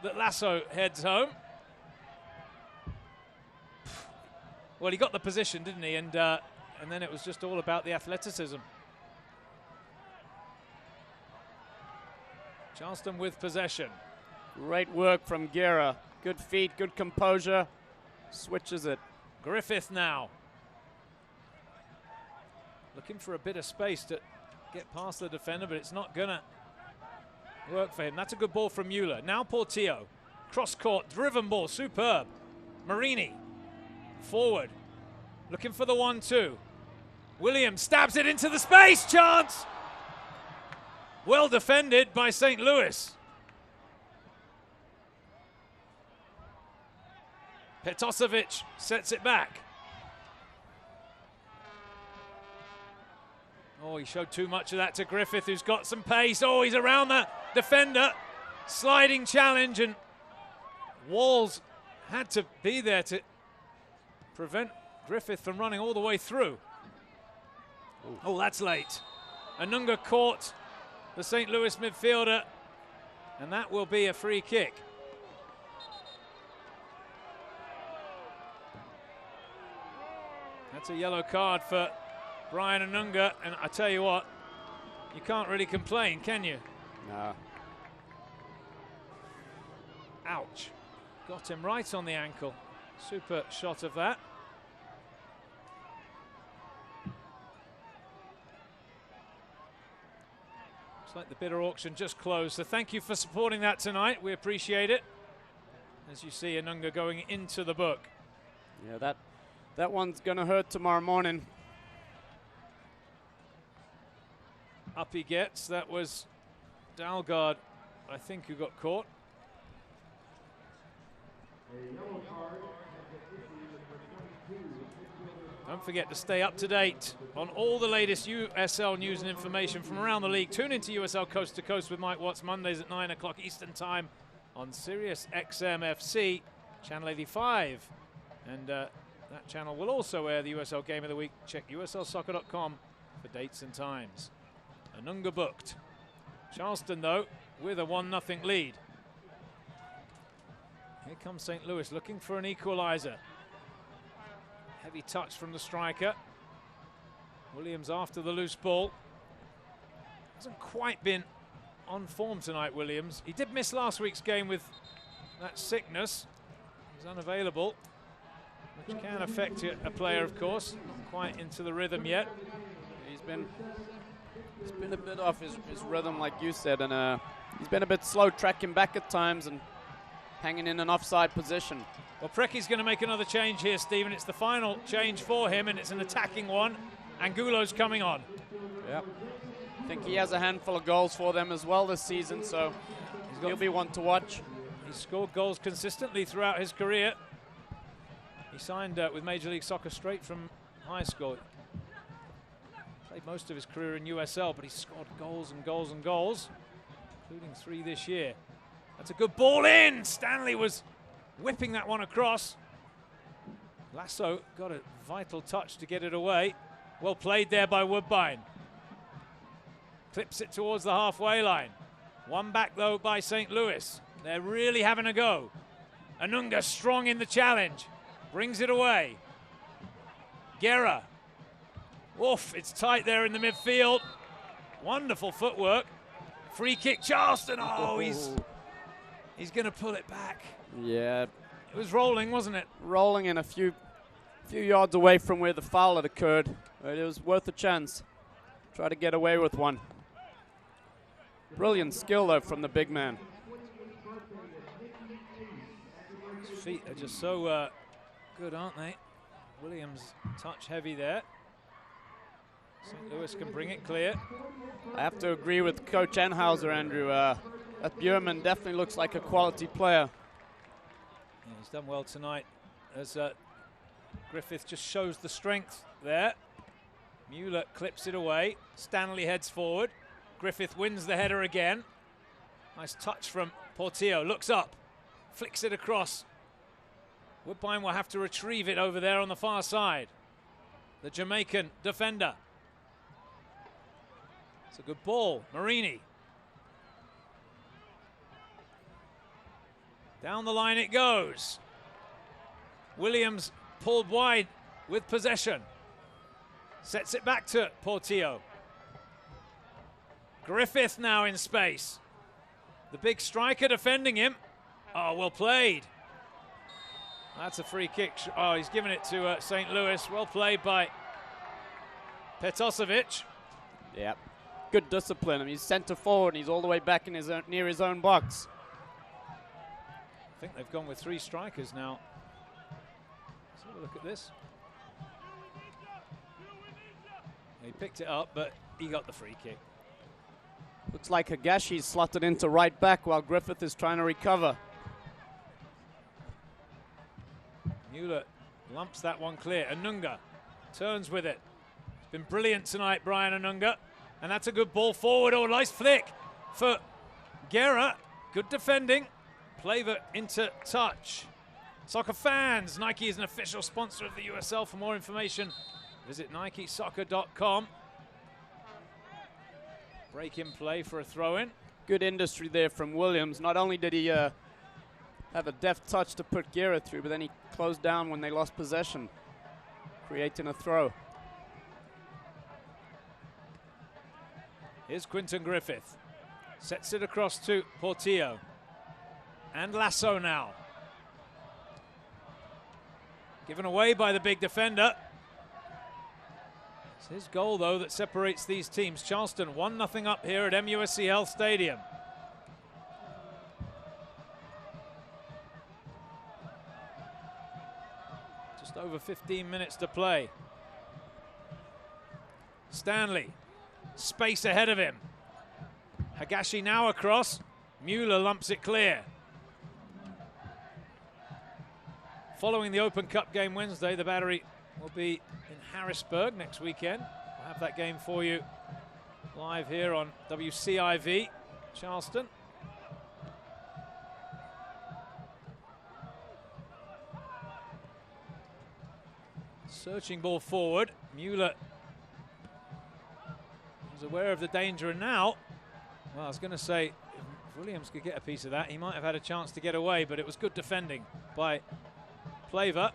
that Lasso heads home. Well, he got the position, didn't he? And then it was just all about the athleticism. Charleston with possession. Great work from Guerra. Good feet, good composure. Switches it. Griffith now. Looking for a bit of space to get past the defender, but it's not gonna work for him. That's a good ball from Mueller. Now Portillo. Cross-court, driven ball, superb. Marini, forward, looking for the 1-2. Williams stabs it into the space, chance! Well defended by St. Louis. Petosevic sets it back. Oh, he showed too much of that to Griffith, who's got some pace. Oh, he's around that defender. Sliding challenge, and Walls had to be there to prevent Griffith from running all the way through. Ooh. Oh, that's late. Anunga caught the St. Louis midfielder, and that will be a free kick. That's a yellow card for Brian Anunga, and I tell you what, you can't really complain, can you? No. Ouch. Got him right on the ankle. Super shot of that. Looks like the bidder auction just closed, so thank you for supporting that tonight. We appreciate it. As you see, Anunga going into the book. Yeah, that one's going to hurt tomorrow morning. Up he gets. That was Dalgard, I think, who got caught. Don't forget to stay up to date on all the latest USL news and information from around the league. Tune into USL Coast to Coast with Mike Watts Mondays at 9 o'clock Eastern Time on Sirius XM FC, Channel 85. And that channel will also air the USL Game of the Week. Check uslsoccer.com for dates and times. Anunga booked. Charleston, though, with a 1-0 lead. Here comes St. Louis looking for an equalizer. Heavy touch from the striker. Williams after the loose ball. Hasn't quite been on form tonight, Williams. He did miss last week's game with that sickness. He's unavailable, which can affect a player, of course. Not quite into the rhythm yet. He's been a bit off his rhythm, like you said, and he's been a bit slow tracking back at times and hanging in an offside position. Well, Precky's going to make another change here, Stephen. It's the final change for him, and it's an attacking one. Angulo's coming on. Yep. I think he has a handful of goals for them as well this season, so he'll be one to watch. He's scored goals consistently throughout his career. He signed with Major League Soccer straight from high school. Played most of his career in USL, but he's scored goals and goals and goals, including 3 this year. That's a good ball in. Stanley was whipping that one across. Lasso got a vital touch to get it away. Well played there by Woodbine. Clips it towards the halfway line. One back, though, by St. Louis. They're really having a go. Anunga strong in the challenge. Brings it away. Guerra. Oof, it's tight there in the midfield. Wonderful footwork. Free kick, Charleston. Oh, he's going to pull it back. Yeah. It was rolling, wasn't it? Rolling in a few yards away from where the foul had occurred. But it was worth a chance. Try to get away with one. Brilliant skill, though, from the big man. His feet are just so good, aren't they? Williams touch heavy there. St. Louis can bring it clear. I have to agree with Coach Enhauser, Andrew. That Bjurman definitely looks like a quality player. Yeah, he's done well tonight as Griffith just shows the strength there. Mueller clips it away. Stanley heads forward. Griffith wins the header again. Nice touch from Portillo. Looks up. Flicks it across. Woodbine will have to retrieve it over there on the far side. The Jamaican defender. It's a good ball. Marini. Down the line it goes. Williams pulled wide with possession. Sets it back to Portillo. Griffith now in space. The big striker defending him. Oh, well played. That's a free kick. Oh, he's given it to St. Louis. Well played by Petosevic. Yeah. good discipline. I mean, he's center forward and he's all the way back in his near his own box. I think they've gone with 3 strikers now. Let's have a look at this. He picked it up, but he got the free kick. Looks like Higashi's slotted into right back while Griffith is trying to recover. Mueller lumps that one clear. Anunga turns with it. It's been brilliant tonight, Brian Anunga. And that's a good ball forward. Oh, nice flick for Guerra. Good defending. Plaver into touch. Soccer fans, Nike is an official sponsor of the USL. For more information, visit NikeSoccer.com. Break in play for a throw-in. Good industry there from Williams. Not only did he have a deft touch to put Guerra through, but then he closed down when they lost possession, creating a throw. Here's Quinton Griffith. Sets it across to Portillo. And Lasso now. Given away by the big defender. It's his goal, though, that separates these teams. Charleston 1-0 up here at MUSC Health Stadium. Just over 15 minutes to play. Stanley, space ahead of him. Higashi now across. Mueller lumps it clear. Following the Open Cup game Wednesday, the Battery will be in Harrisburg next weekend. We'll have that game for you live here on WCIV Charleston. Searching ball forward. Mueller was aware of the danger, and now, well, I was going to say, if Williams could get a piece of that, he might have had a chance to get away, but it was good defending by Plaver.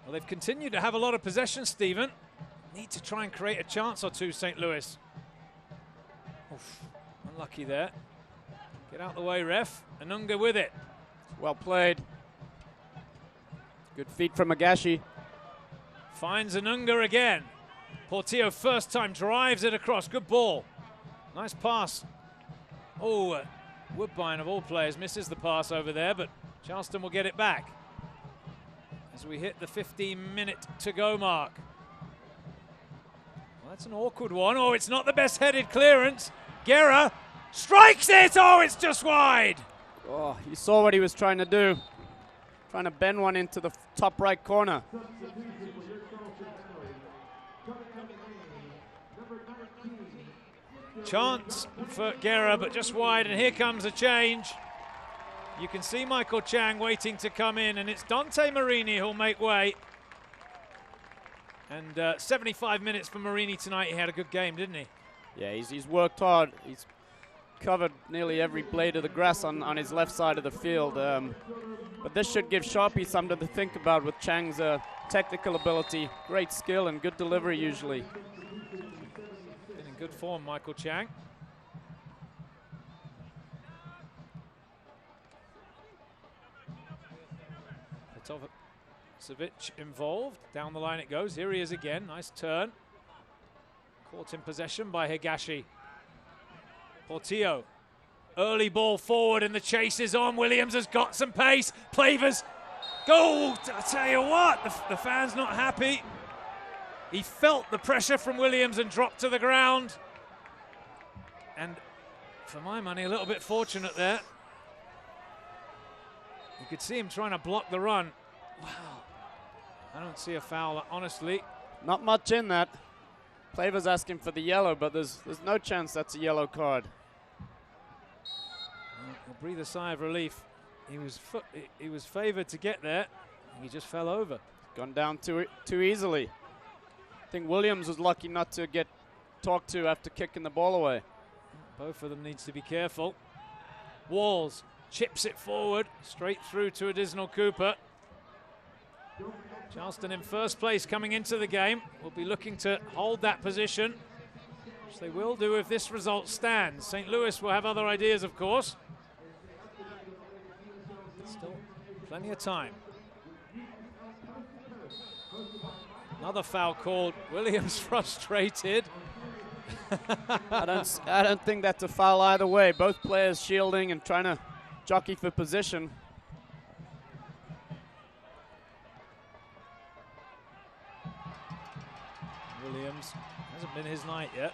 Well, they've continued to have a lot of possession, Stephen. Need to try and create a chance or two, St. Louis. Oof, unlucky there. Get out the way, ref. Anunga with it. Well played. Good feet from Higashi. Finds Anunga again. Portillo first time drives it across. Good ball. Nice pass. Oh, Woodbine of all players misses the pass over there, but Charleston will get it back as we hit the 15-minute to go mark. Well, that's an awkward one. Oh, it's not the best headed clearance. Guerra strikes it. Oh, it's just wide. Oh, you saw what he was trying to do. Trying to bend one into the top right corner. Chance for Guerra, but just wide, and here comes a change. You can see Michael Chang waiting to come in, and it's Dante Marini who'll make way. And 75 minutes for Marini tonight. He had a good game, didn't he? Yeah, he's worked hard. He's covered nearly every blade of the grass on his left side of the field. But this should give Sharpie something to think about with Chang's technical ability, great skill, and good delivery usually. In good form, Michael Chang. Savic involved. Down the line it goes. Here he is again. Nice turn. Caught in possession by Higashi. Portillo. Early ball forward and the chase is on. Williams has got some pace. Plavers. Goal! I tell you what, the fan's not happy. He felt the pressure from Williams and dropped to the ground. And for my money, a little bit fortunate there. You could see him trying to block the run. Wow. I don't see a foul, honestly. Not much in that. Plaver's asking for the yellow, but there's no chance that's a yellow card. He'll breathe a sigh of relief. He was favored to get there. He just fell over. Gone down too easily. I think Williams was lucky not to get talked to after kicking the ball away. Both of them needs to be careful. Walls chips it forward, straight through to Additional Cooper. Charleston in first place coming into the game. Will be looking to hold that position, which they will do if this result stands. St. Louis will have other ideas, of course. Still plenty of time. Another foul called. Williams frustrated. I don't think that's a foul either way. Both players shielding and trying to jockey for position. Williams hasn't been his night yet.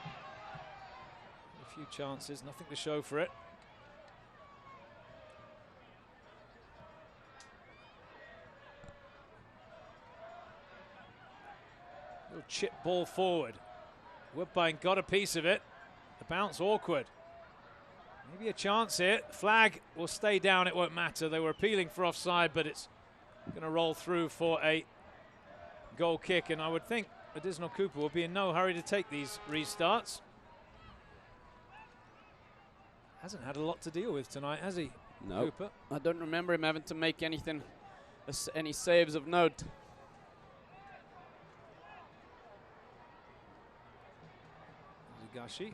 A few chances, nothing to show for it. Little chip ball forward. Woodbine got a piece of it. The bounce awkward. Maybe a chance here. Flag will stay down, it won't matter. They were appealing for offside, but it's going to roll through for a goal kick, and I would think Additional Cooper will be in no hurry to take these restarts. Hasn't had a lot to deal with tonight, has he, No. Cooper? I don't remember him having to make anything, any saves of note. Higashi.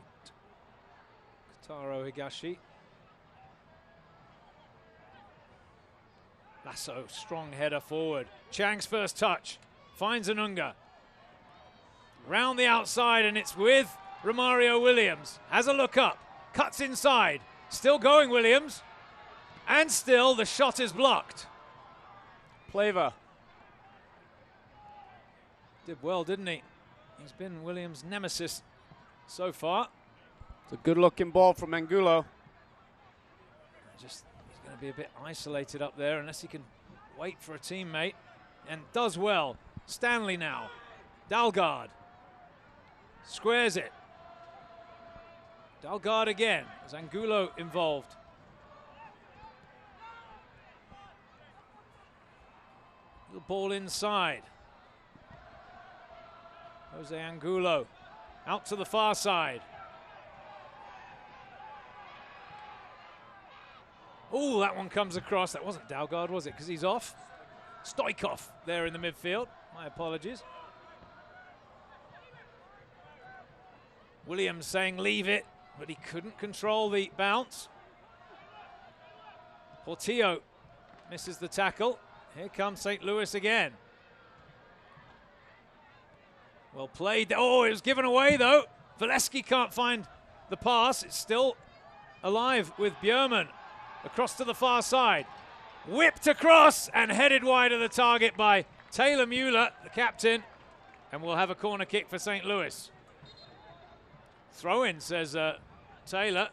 Kotaro Higashi. Lasso, strong header forward. Chang's first touch. Finds Anunga. Round the outside, and it's with Romario Williams. Has a look up. Cuts inside. Still going, Williams. And still, the shot is blocked. Plaver. Did well, didn't he? He's been Williams' nemesis so far. It's a good-looking ball from Angulo. Just, he's going to be a bit isolated up there unless he can wait for a teammate. And does well. Stanley now. Dalgard. Squares it. Dalgard again. Is Angulo involved? Little ball inside. Jose Angulo out to the far side. Oh, that one comes across. That wasn't Dalgard, was it? Because he's off. Stoikov there in the midfield. My apologies. Williams saying leave it, but he couldn't control the bounce. Portillo misses the tackle. Here comes St. Louis again. Well played. Oh, it was given away though. Valesky can't find the pass. It's still alive with Björman. Across to the far side. Whipped across and headed wide of the target by Taylor Mueller, the captain. And we'll have a corner kick for St. Louis. Throw in, says Taylor.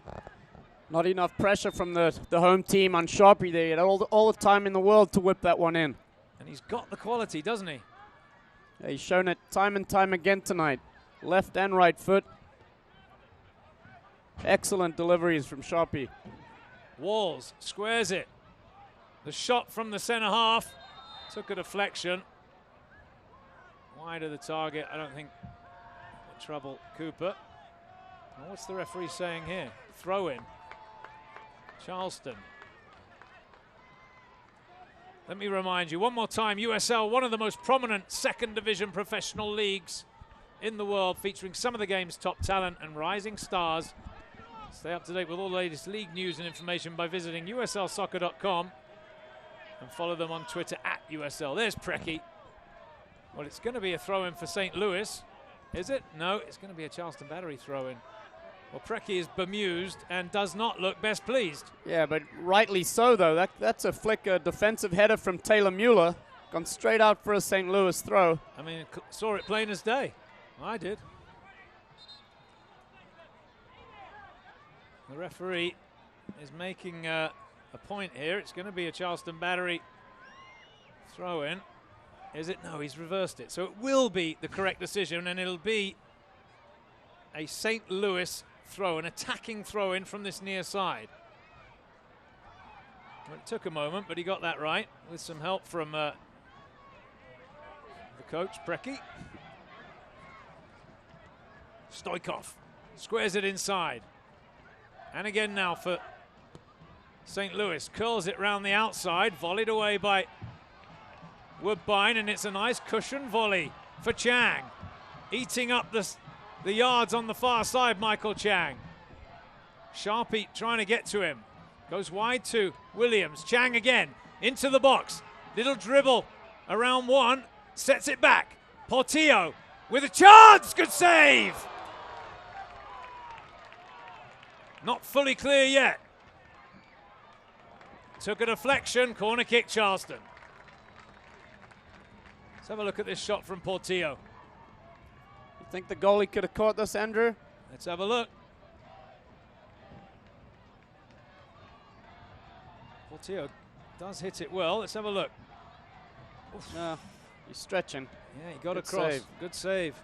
Not enough pressure from the home team on Sharpie there. He had all the time in the world to whip that one in. And he's got the quality, doesn't he? Yeah, he's shown it time and time again tonight. Left and right foot. Excellent deliveries from Sharpie. Walls squares it. The shot from the center half took a deflection. Wide of the target. I don't think in trouble Cooper. Well, what's the referee saying here? Throw in. Charleston. Let me remind you one more time, USL, one of the most prominent second division professional leagues in the world, featuring some of the game's top talent and rising stars. Stay up to date with all the latest league news and information by visiting uslsoccer.com and follow them on Twitter at USL. There's Preki. Well, it's going to be a throw-in for St. Louis. Is it? No, it's going to be a Charleston Battery throw-in. Well, Preki is bemused and does not look best pleased. Yeah, but rightly so, though. That's a flick, a defensive header from Taylor Mueller. Gone straight out for a St. Louis throw. I mean, saw it plain as day. I did. The referee is making a point here. It's going to be a Charleston Battery throw-in. Is it? No, he's reversed it. So it will be the correct decision, and it'll be a St. Louis throw, an attacking throw-in from this near side. Well, it took a moment, but he got that right with some help from the coach, Preki. Stoikov squares it inside. And again now for St. Louis. Curls it round the outside, volleyed away by Woodbine, and it's a nice cushion volley for Chang. Eating up the yards on the far side, Michael Chang. Sharpie trying to get to him. Goes wide to Williams. Chang again into the box. Little dribble around one. Sets it back. Portillo with a chance. Good save. Not fully clear yet. Took a deflection. Corner kick, Charleston. Let's have a look at this shot from Portillo. You think the goalie could have caught this, Andrew? Let's have a look. Portillo does hit it well. Let's have a look. No, he's stretching. Yeah, he got Good across. save. Good save.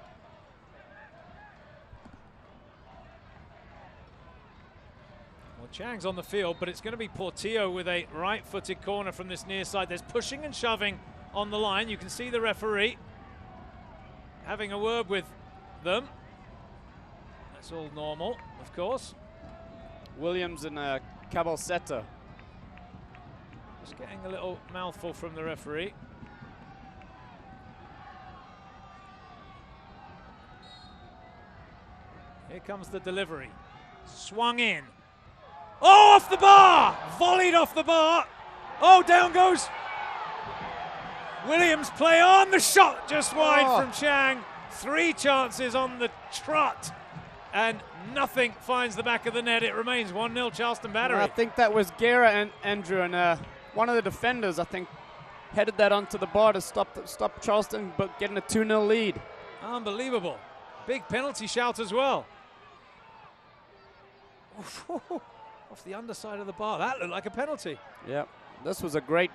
Well, Chang's on the field, but it's going to be Portillo with a right-footed corner from this near side. There's pushing and shoving on the line. You can see the referee having a word with them. That's all normal, of course. Williams and Cabalceta. Just getting a little mouthful from the referee. Here comes the delivery. Swung in. Oh, off the bar! Volleyed off the bar. Oh, down goes Williams. Play on. The shot just wide from Chang. 3 chances on the trot. And nothing finds the back of the net. It remains 1-0 Charleston Battery. Well, I think that was Guerra and Andrew, and one of the defenders, I think, headed that onto the bar to stop Charleston, but getting a 2-0 lead. Unbelievable. Big penalty shout as well. Off the underside of the bar. That looked like a penalty. Yeah, this was a great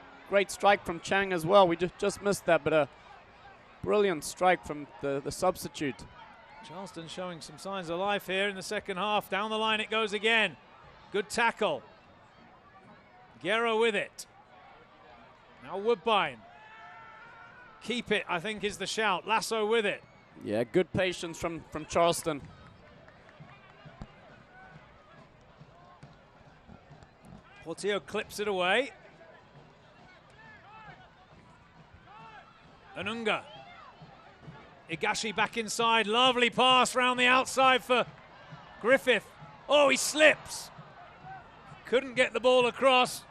strike from Chang as well. We just missed that, but a brilliant strike from the substitute. Charleston showing some signs of life here in the second half. Down the line it goes again. Good tackle. Guerra with it. Now Woodbine. Keep it, I think, is the shout. Lasso with it. Yeah, good patience from Charleston. Portillo clips it away. Anunga. Higashi back inside. Lovely pass round the outside for Griffith. Oh, he slips. Couldn't get the ball across.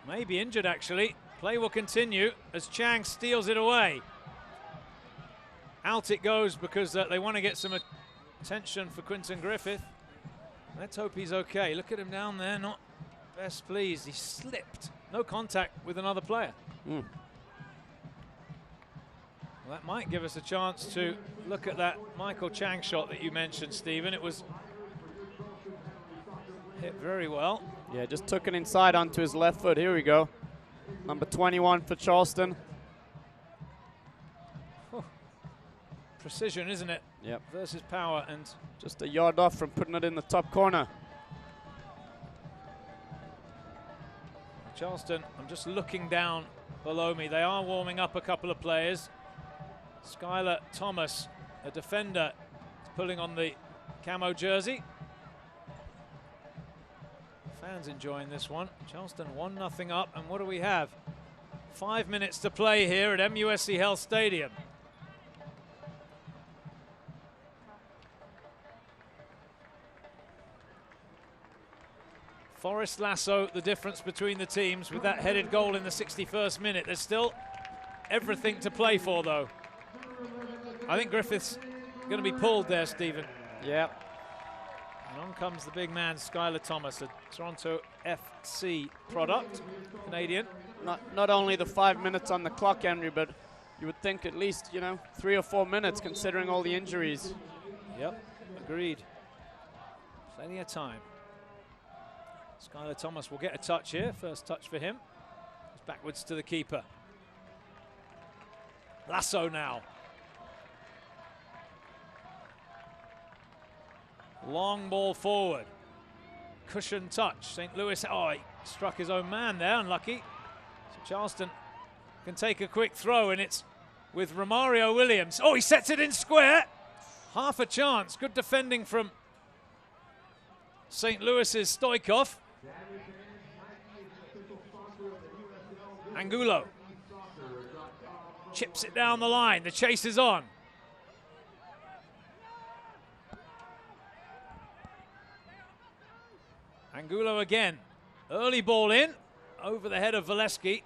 Maybe injured, actually. Play will continue as Chang steals it away. Out it goes because they want to get some attention for Quinton Griffith. Let's hope he's okay. Look at him down there, not best pleased. He slipped. No contact with another player. Well, that might give us a chance to look at that Michael Chang shot that you mentioned, Stephen. It was hit very well. Yeah, just took it inside onto his left foot. Here we go. Number 21 for Charleston. Precision, isn't it? Yep. Versus power, and just a yard off from putting it in the top corner. Charleston, I'm just looking down below me. They are warming up a couple of players. Skylar Thomas, a defender, is pulling on the camo jersey. Fans enjoying this one. Charleston 1-0 up, and what do we have? 5 minutes to play here at MUSC Health Stadium. Forrest Lasso, the difference between the teams with that headed goal in the 61st minute. There's still everything to play for, though. I think Griffith's going to be pulled there, Stephen. Yeah. And on comes the big man, Skylar Thomas, a Toronto FC product, Canadian. Not only the 5 minutes on the clock, Andrew, but you would think at least, 3 or 4 minutes considering all the injuries. Yep, agreed. Plenty of time. Skylar Thomas will get a touch here. First touch for him. It's backwards to the keeper. Lasso now. Long ball forward. Cushion touch. St. Louis. Oh, he struck his own man there. Unlucky. So Charleston can take a quick throw, and it's with Romario Williams. Oh, he sets it in square. Half a chance. Good defending from St. Louis's Stoikov. Angulo chips it down the line. The chase is on. Angulo again. Early ball in over the head of Valesky.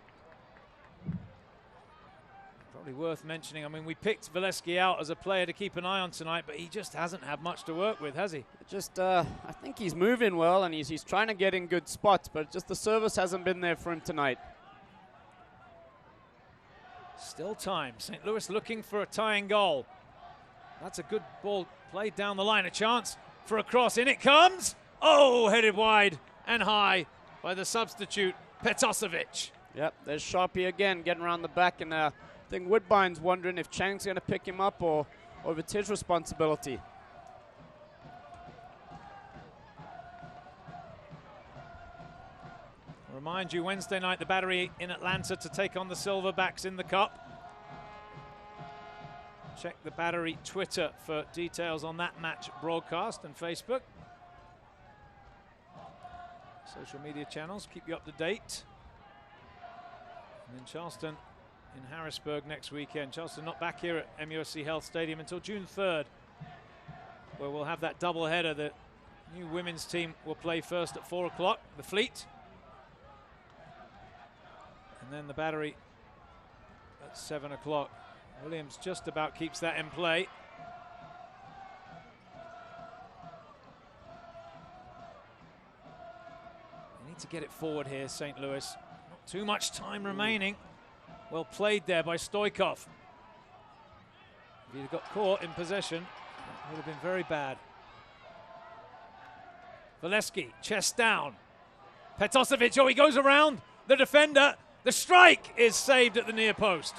Probably worth mentioning. I mean, we picked Valesky out as a player to keep an eye on tonight, but he just hasn't had much to work with, has he? Just, I think he's moving well, and he's trying to get in good spots, but just the service hasn't been there for him tonight. Still time. St. Louis looking for a tying goal. That's a good ball played down the line. A chance for a cross. In it comes. Oh, headed wide and high by the substitute, Petosevic. Yep, there's Sharpie again getting around the back, and I think Woodbine's wondering if Chang's going to pick him up or if it's his responsibility. Remind you, Wednesday night, the Battery in Atlanta to take on the Silverbacks in the Cup. Check the Battery Twitter for details on that match broadcast and Facebook. Social media channels keep you up to date. And then Charleston in Harrisburg next weekend. Charleston not back here at MUSC Health Stadium until June 3rd, where we'll have that doubleheader. The new women's team will play first at 4 o'clock, the Fleet. And then the Battery at 7 o'clock. Williams just about keeps that in play. They need to get it forward here, St. Louis. Not too much time remaining. Well played there by Stoikov. If he'd got caught in possession, it would have been very bad. Valesky, chest down. Petosevic, oh, he goes around the defender. The strike is saved at the near post.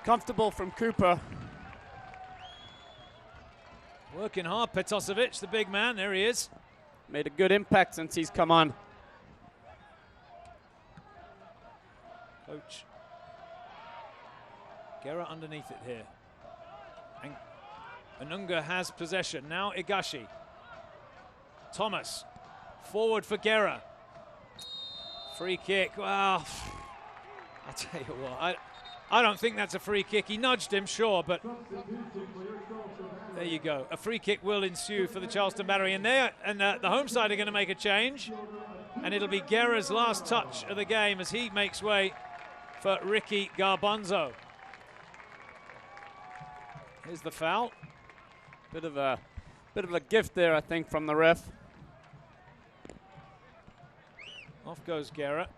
Comfortable from Cooper. Working hard, Petosevic, the big man. There he is. Made a good impact since he's come on. Coach Guerra underneath it here. And Anunga has possession. Now Igashi. Thomas. Forward for Guerra. Free kick. Well, I'll tell you what. I don't think that's a free kick. He nudged him, sure, but there you go. A free kick will ensue for the Charleston Battery. And the home side are going to make a change. And it'll be Guerra's last touch of the game as he makes way for Ricky Garbanzo. Here's the foul. Bit of a gift there, I think, from the ref. Off goes Guerra.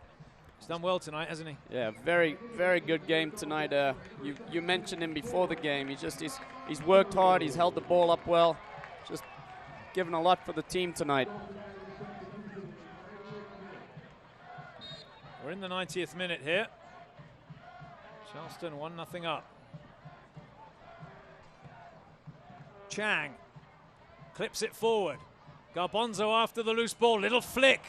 He's done well tonight, hasn't he? Yeah, very, very good game tonight. You mentioned him before the game. He's worked hard. He's held the ball up well. Just given a lot for the team tonight. We're in the 90th minute here. Charleston 1-0 up. Chang clips it forward. Garbanzo after the loose ball. Little flick.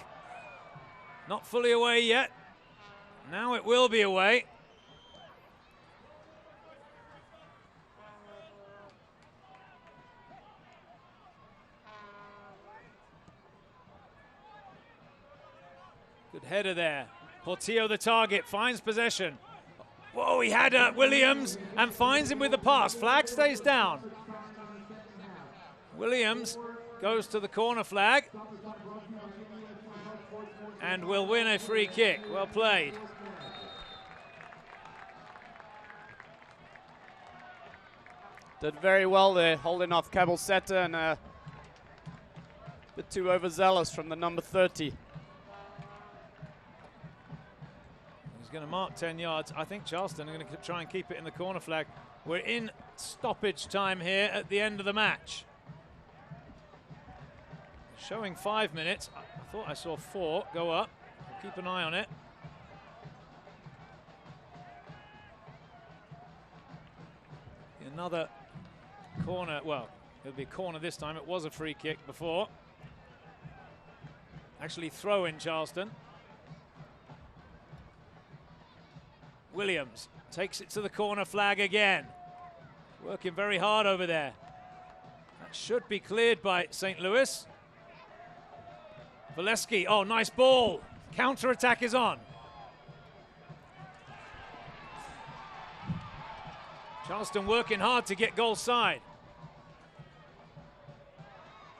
Not fully away yet. Now it will be away. Good header there. Portillo the target, finds possession. Whoa, he had Williams and finds him with the pass. Flag stays down. Williams goes to the corner flag and will win a free kick. Well played. Did very well there, holding off Cabelceta, and a bit too overzealous from the number 30. He's going to mark 10 yards. I think Charleston are going to try and keep it in the corner flag. We're in stoppage time here at the end of the match. Showing 5 minutes. I thought I saw 4 go up. We'll keep an eye on it. Another corner. Well, it'll be a corner this time. It was a free kick before. Actually, throw in Charleston. Williams takes it to the corner flag again. Working very hard over there. That should be cleared by St. Louis. Valesky, oh, nice ball. Counter-attack is on. Charleston working hard to get goal side.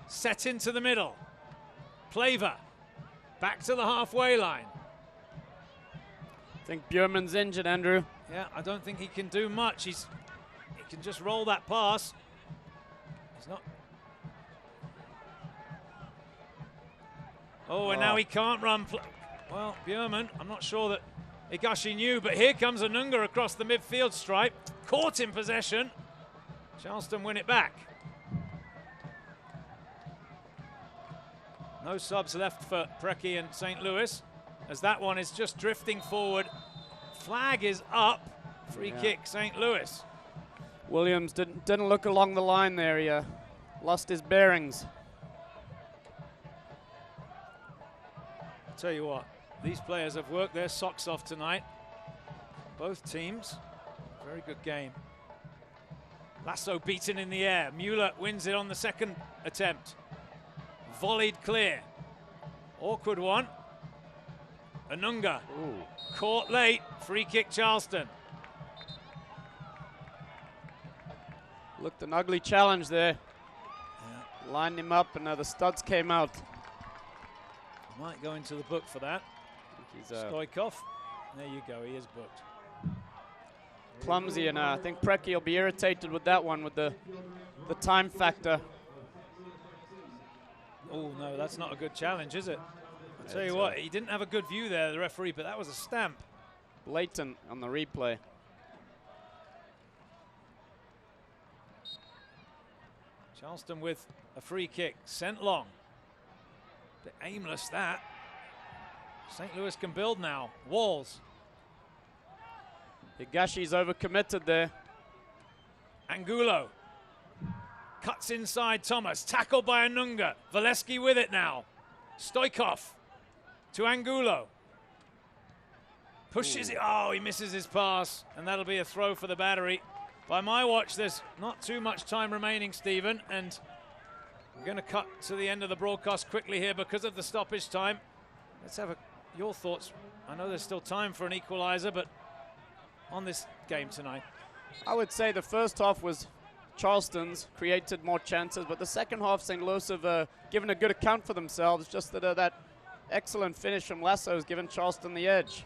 Set into the middle. Plaver back to the halfway line. I think Bjorman's injured, Andrew. Yeah, I don't think he can do much. He can just roll that pass. He's not. Oh, and now he can't run. Well, Bjorman, I'm not sure that Higashi knew, but here comes Anunga across the midfield stripe. Caught in possession. Charleston win it back. No subs left for Preki and St. Louis, as that one is just drifting forward. Flag is up. Free kick, St. Louis. Williams didn't look along the line there. He lost his bearings. I'll tell you what, these players have worked their socks off tonight. Both teams, very good game. Lasso beaten in the air. Mueller wins it on the second attempt. Volleyed clear. Awkward one. Anunga. Ooh. Caught late. Free kick Charleston. Looked an ugly challenge there. Yeah. Lined him up and the studs came out. Might go into the book for that. Stoikov. There you go, he is booked. Clumsy, and I think Preki will be irritated with that one with the time factor. Oh, no, that's not a good challenge, is it? I'll tell you what, he didn't have a good view there, the referee, but that was a stamp. Blatant on the replay. Charleston with a free kick, sent long. Bit aimless, that. St. Louis can build now. Walls. Higashi's overcommitted there. Angulo. Cuts inside Thomas. Tackled by Anunga. Valesky with it now. Stoikov to Angulo. Pushes it. Oh, he misses his pass. And that'll be a throw for the Battery. By my watch, there's not too much time remaining, Stephen. And we're going to cut to the end of the broadcast quickly here because of the stoppage time. Let's have your thoughts. I know there's still time for an equalizer, but on this game tonight. I would say the first half was Charleston's, created more chances, but the second half, St. Louis have given a good account for themselves, just that that excellent finish from Lasso has given Charleston the edge.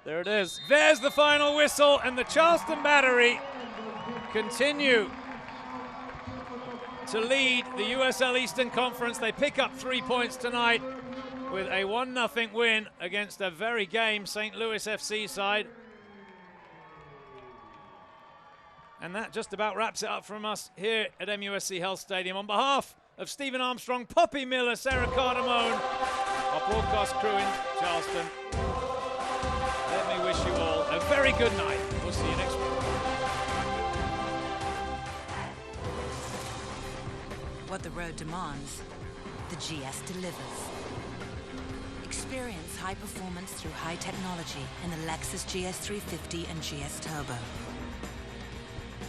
There it is. There's the final whistle, and the Charleston Battery continue to lead the USL Eastern Conference. They pick up 3 points tonight with a 1-0 win against a very game St. Louis FC side. And that just about wraps it up from us here at MUSC Health Stadium. On behalf of Stephen Armstrong, Poppy Miller, Sarah Cardamone, our broadcast crew in Charleston, let me wish you all a very good night. We'll see you next week. What the road demands, the GS delivers. Experience high performance through high technology in the Lexus GS350 and GS Turbo.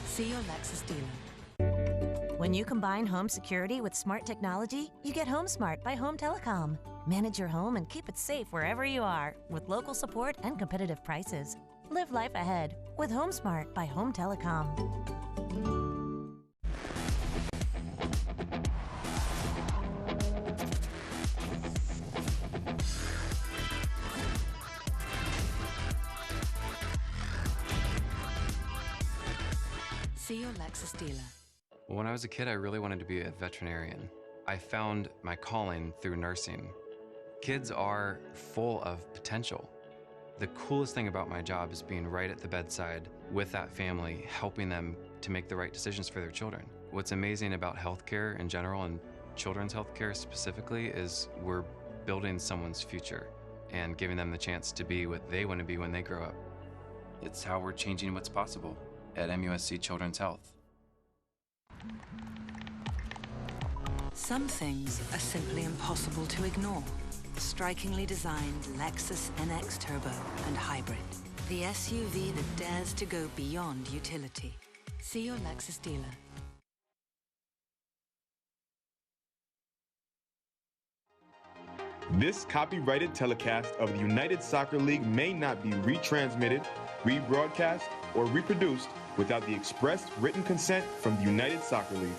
See your Lexus dealer. When you combine home security with smart technology, you get Home Smart by Home Telecom. Manage your home and keep it safe wherever you are with local support and competitive prices. Live life ahead with Home Smart by Home Telecom. See your Lexus dealer. When I was a kid, I really wanted to be a veterinarian. I found my calling through nursing. Kids are full of potential. The coolest thing about my job is being right at the bedside with that family, helping them to make the right decisions for their children. What's amazing about healthcare in general and children's healthcare specifically is we're building someone's future and giving them the chance to be what they want to be when they grow up. It's how we're changing what's possible at MUSC Children's Health. Some things are simply impossible to ignore. Strikingly designed Lexus NX Turbo and Hybrid. The SUV that dares to go beyond utility. See your Lexus dealer. This copyrighted telecast of the United Soccer League may not be retransmitted, rebroadcast, or reproduced without the express written consent from the United Soccer League.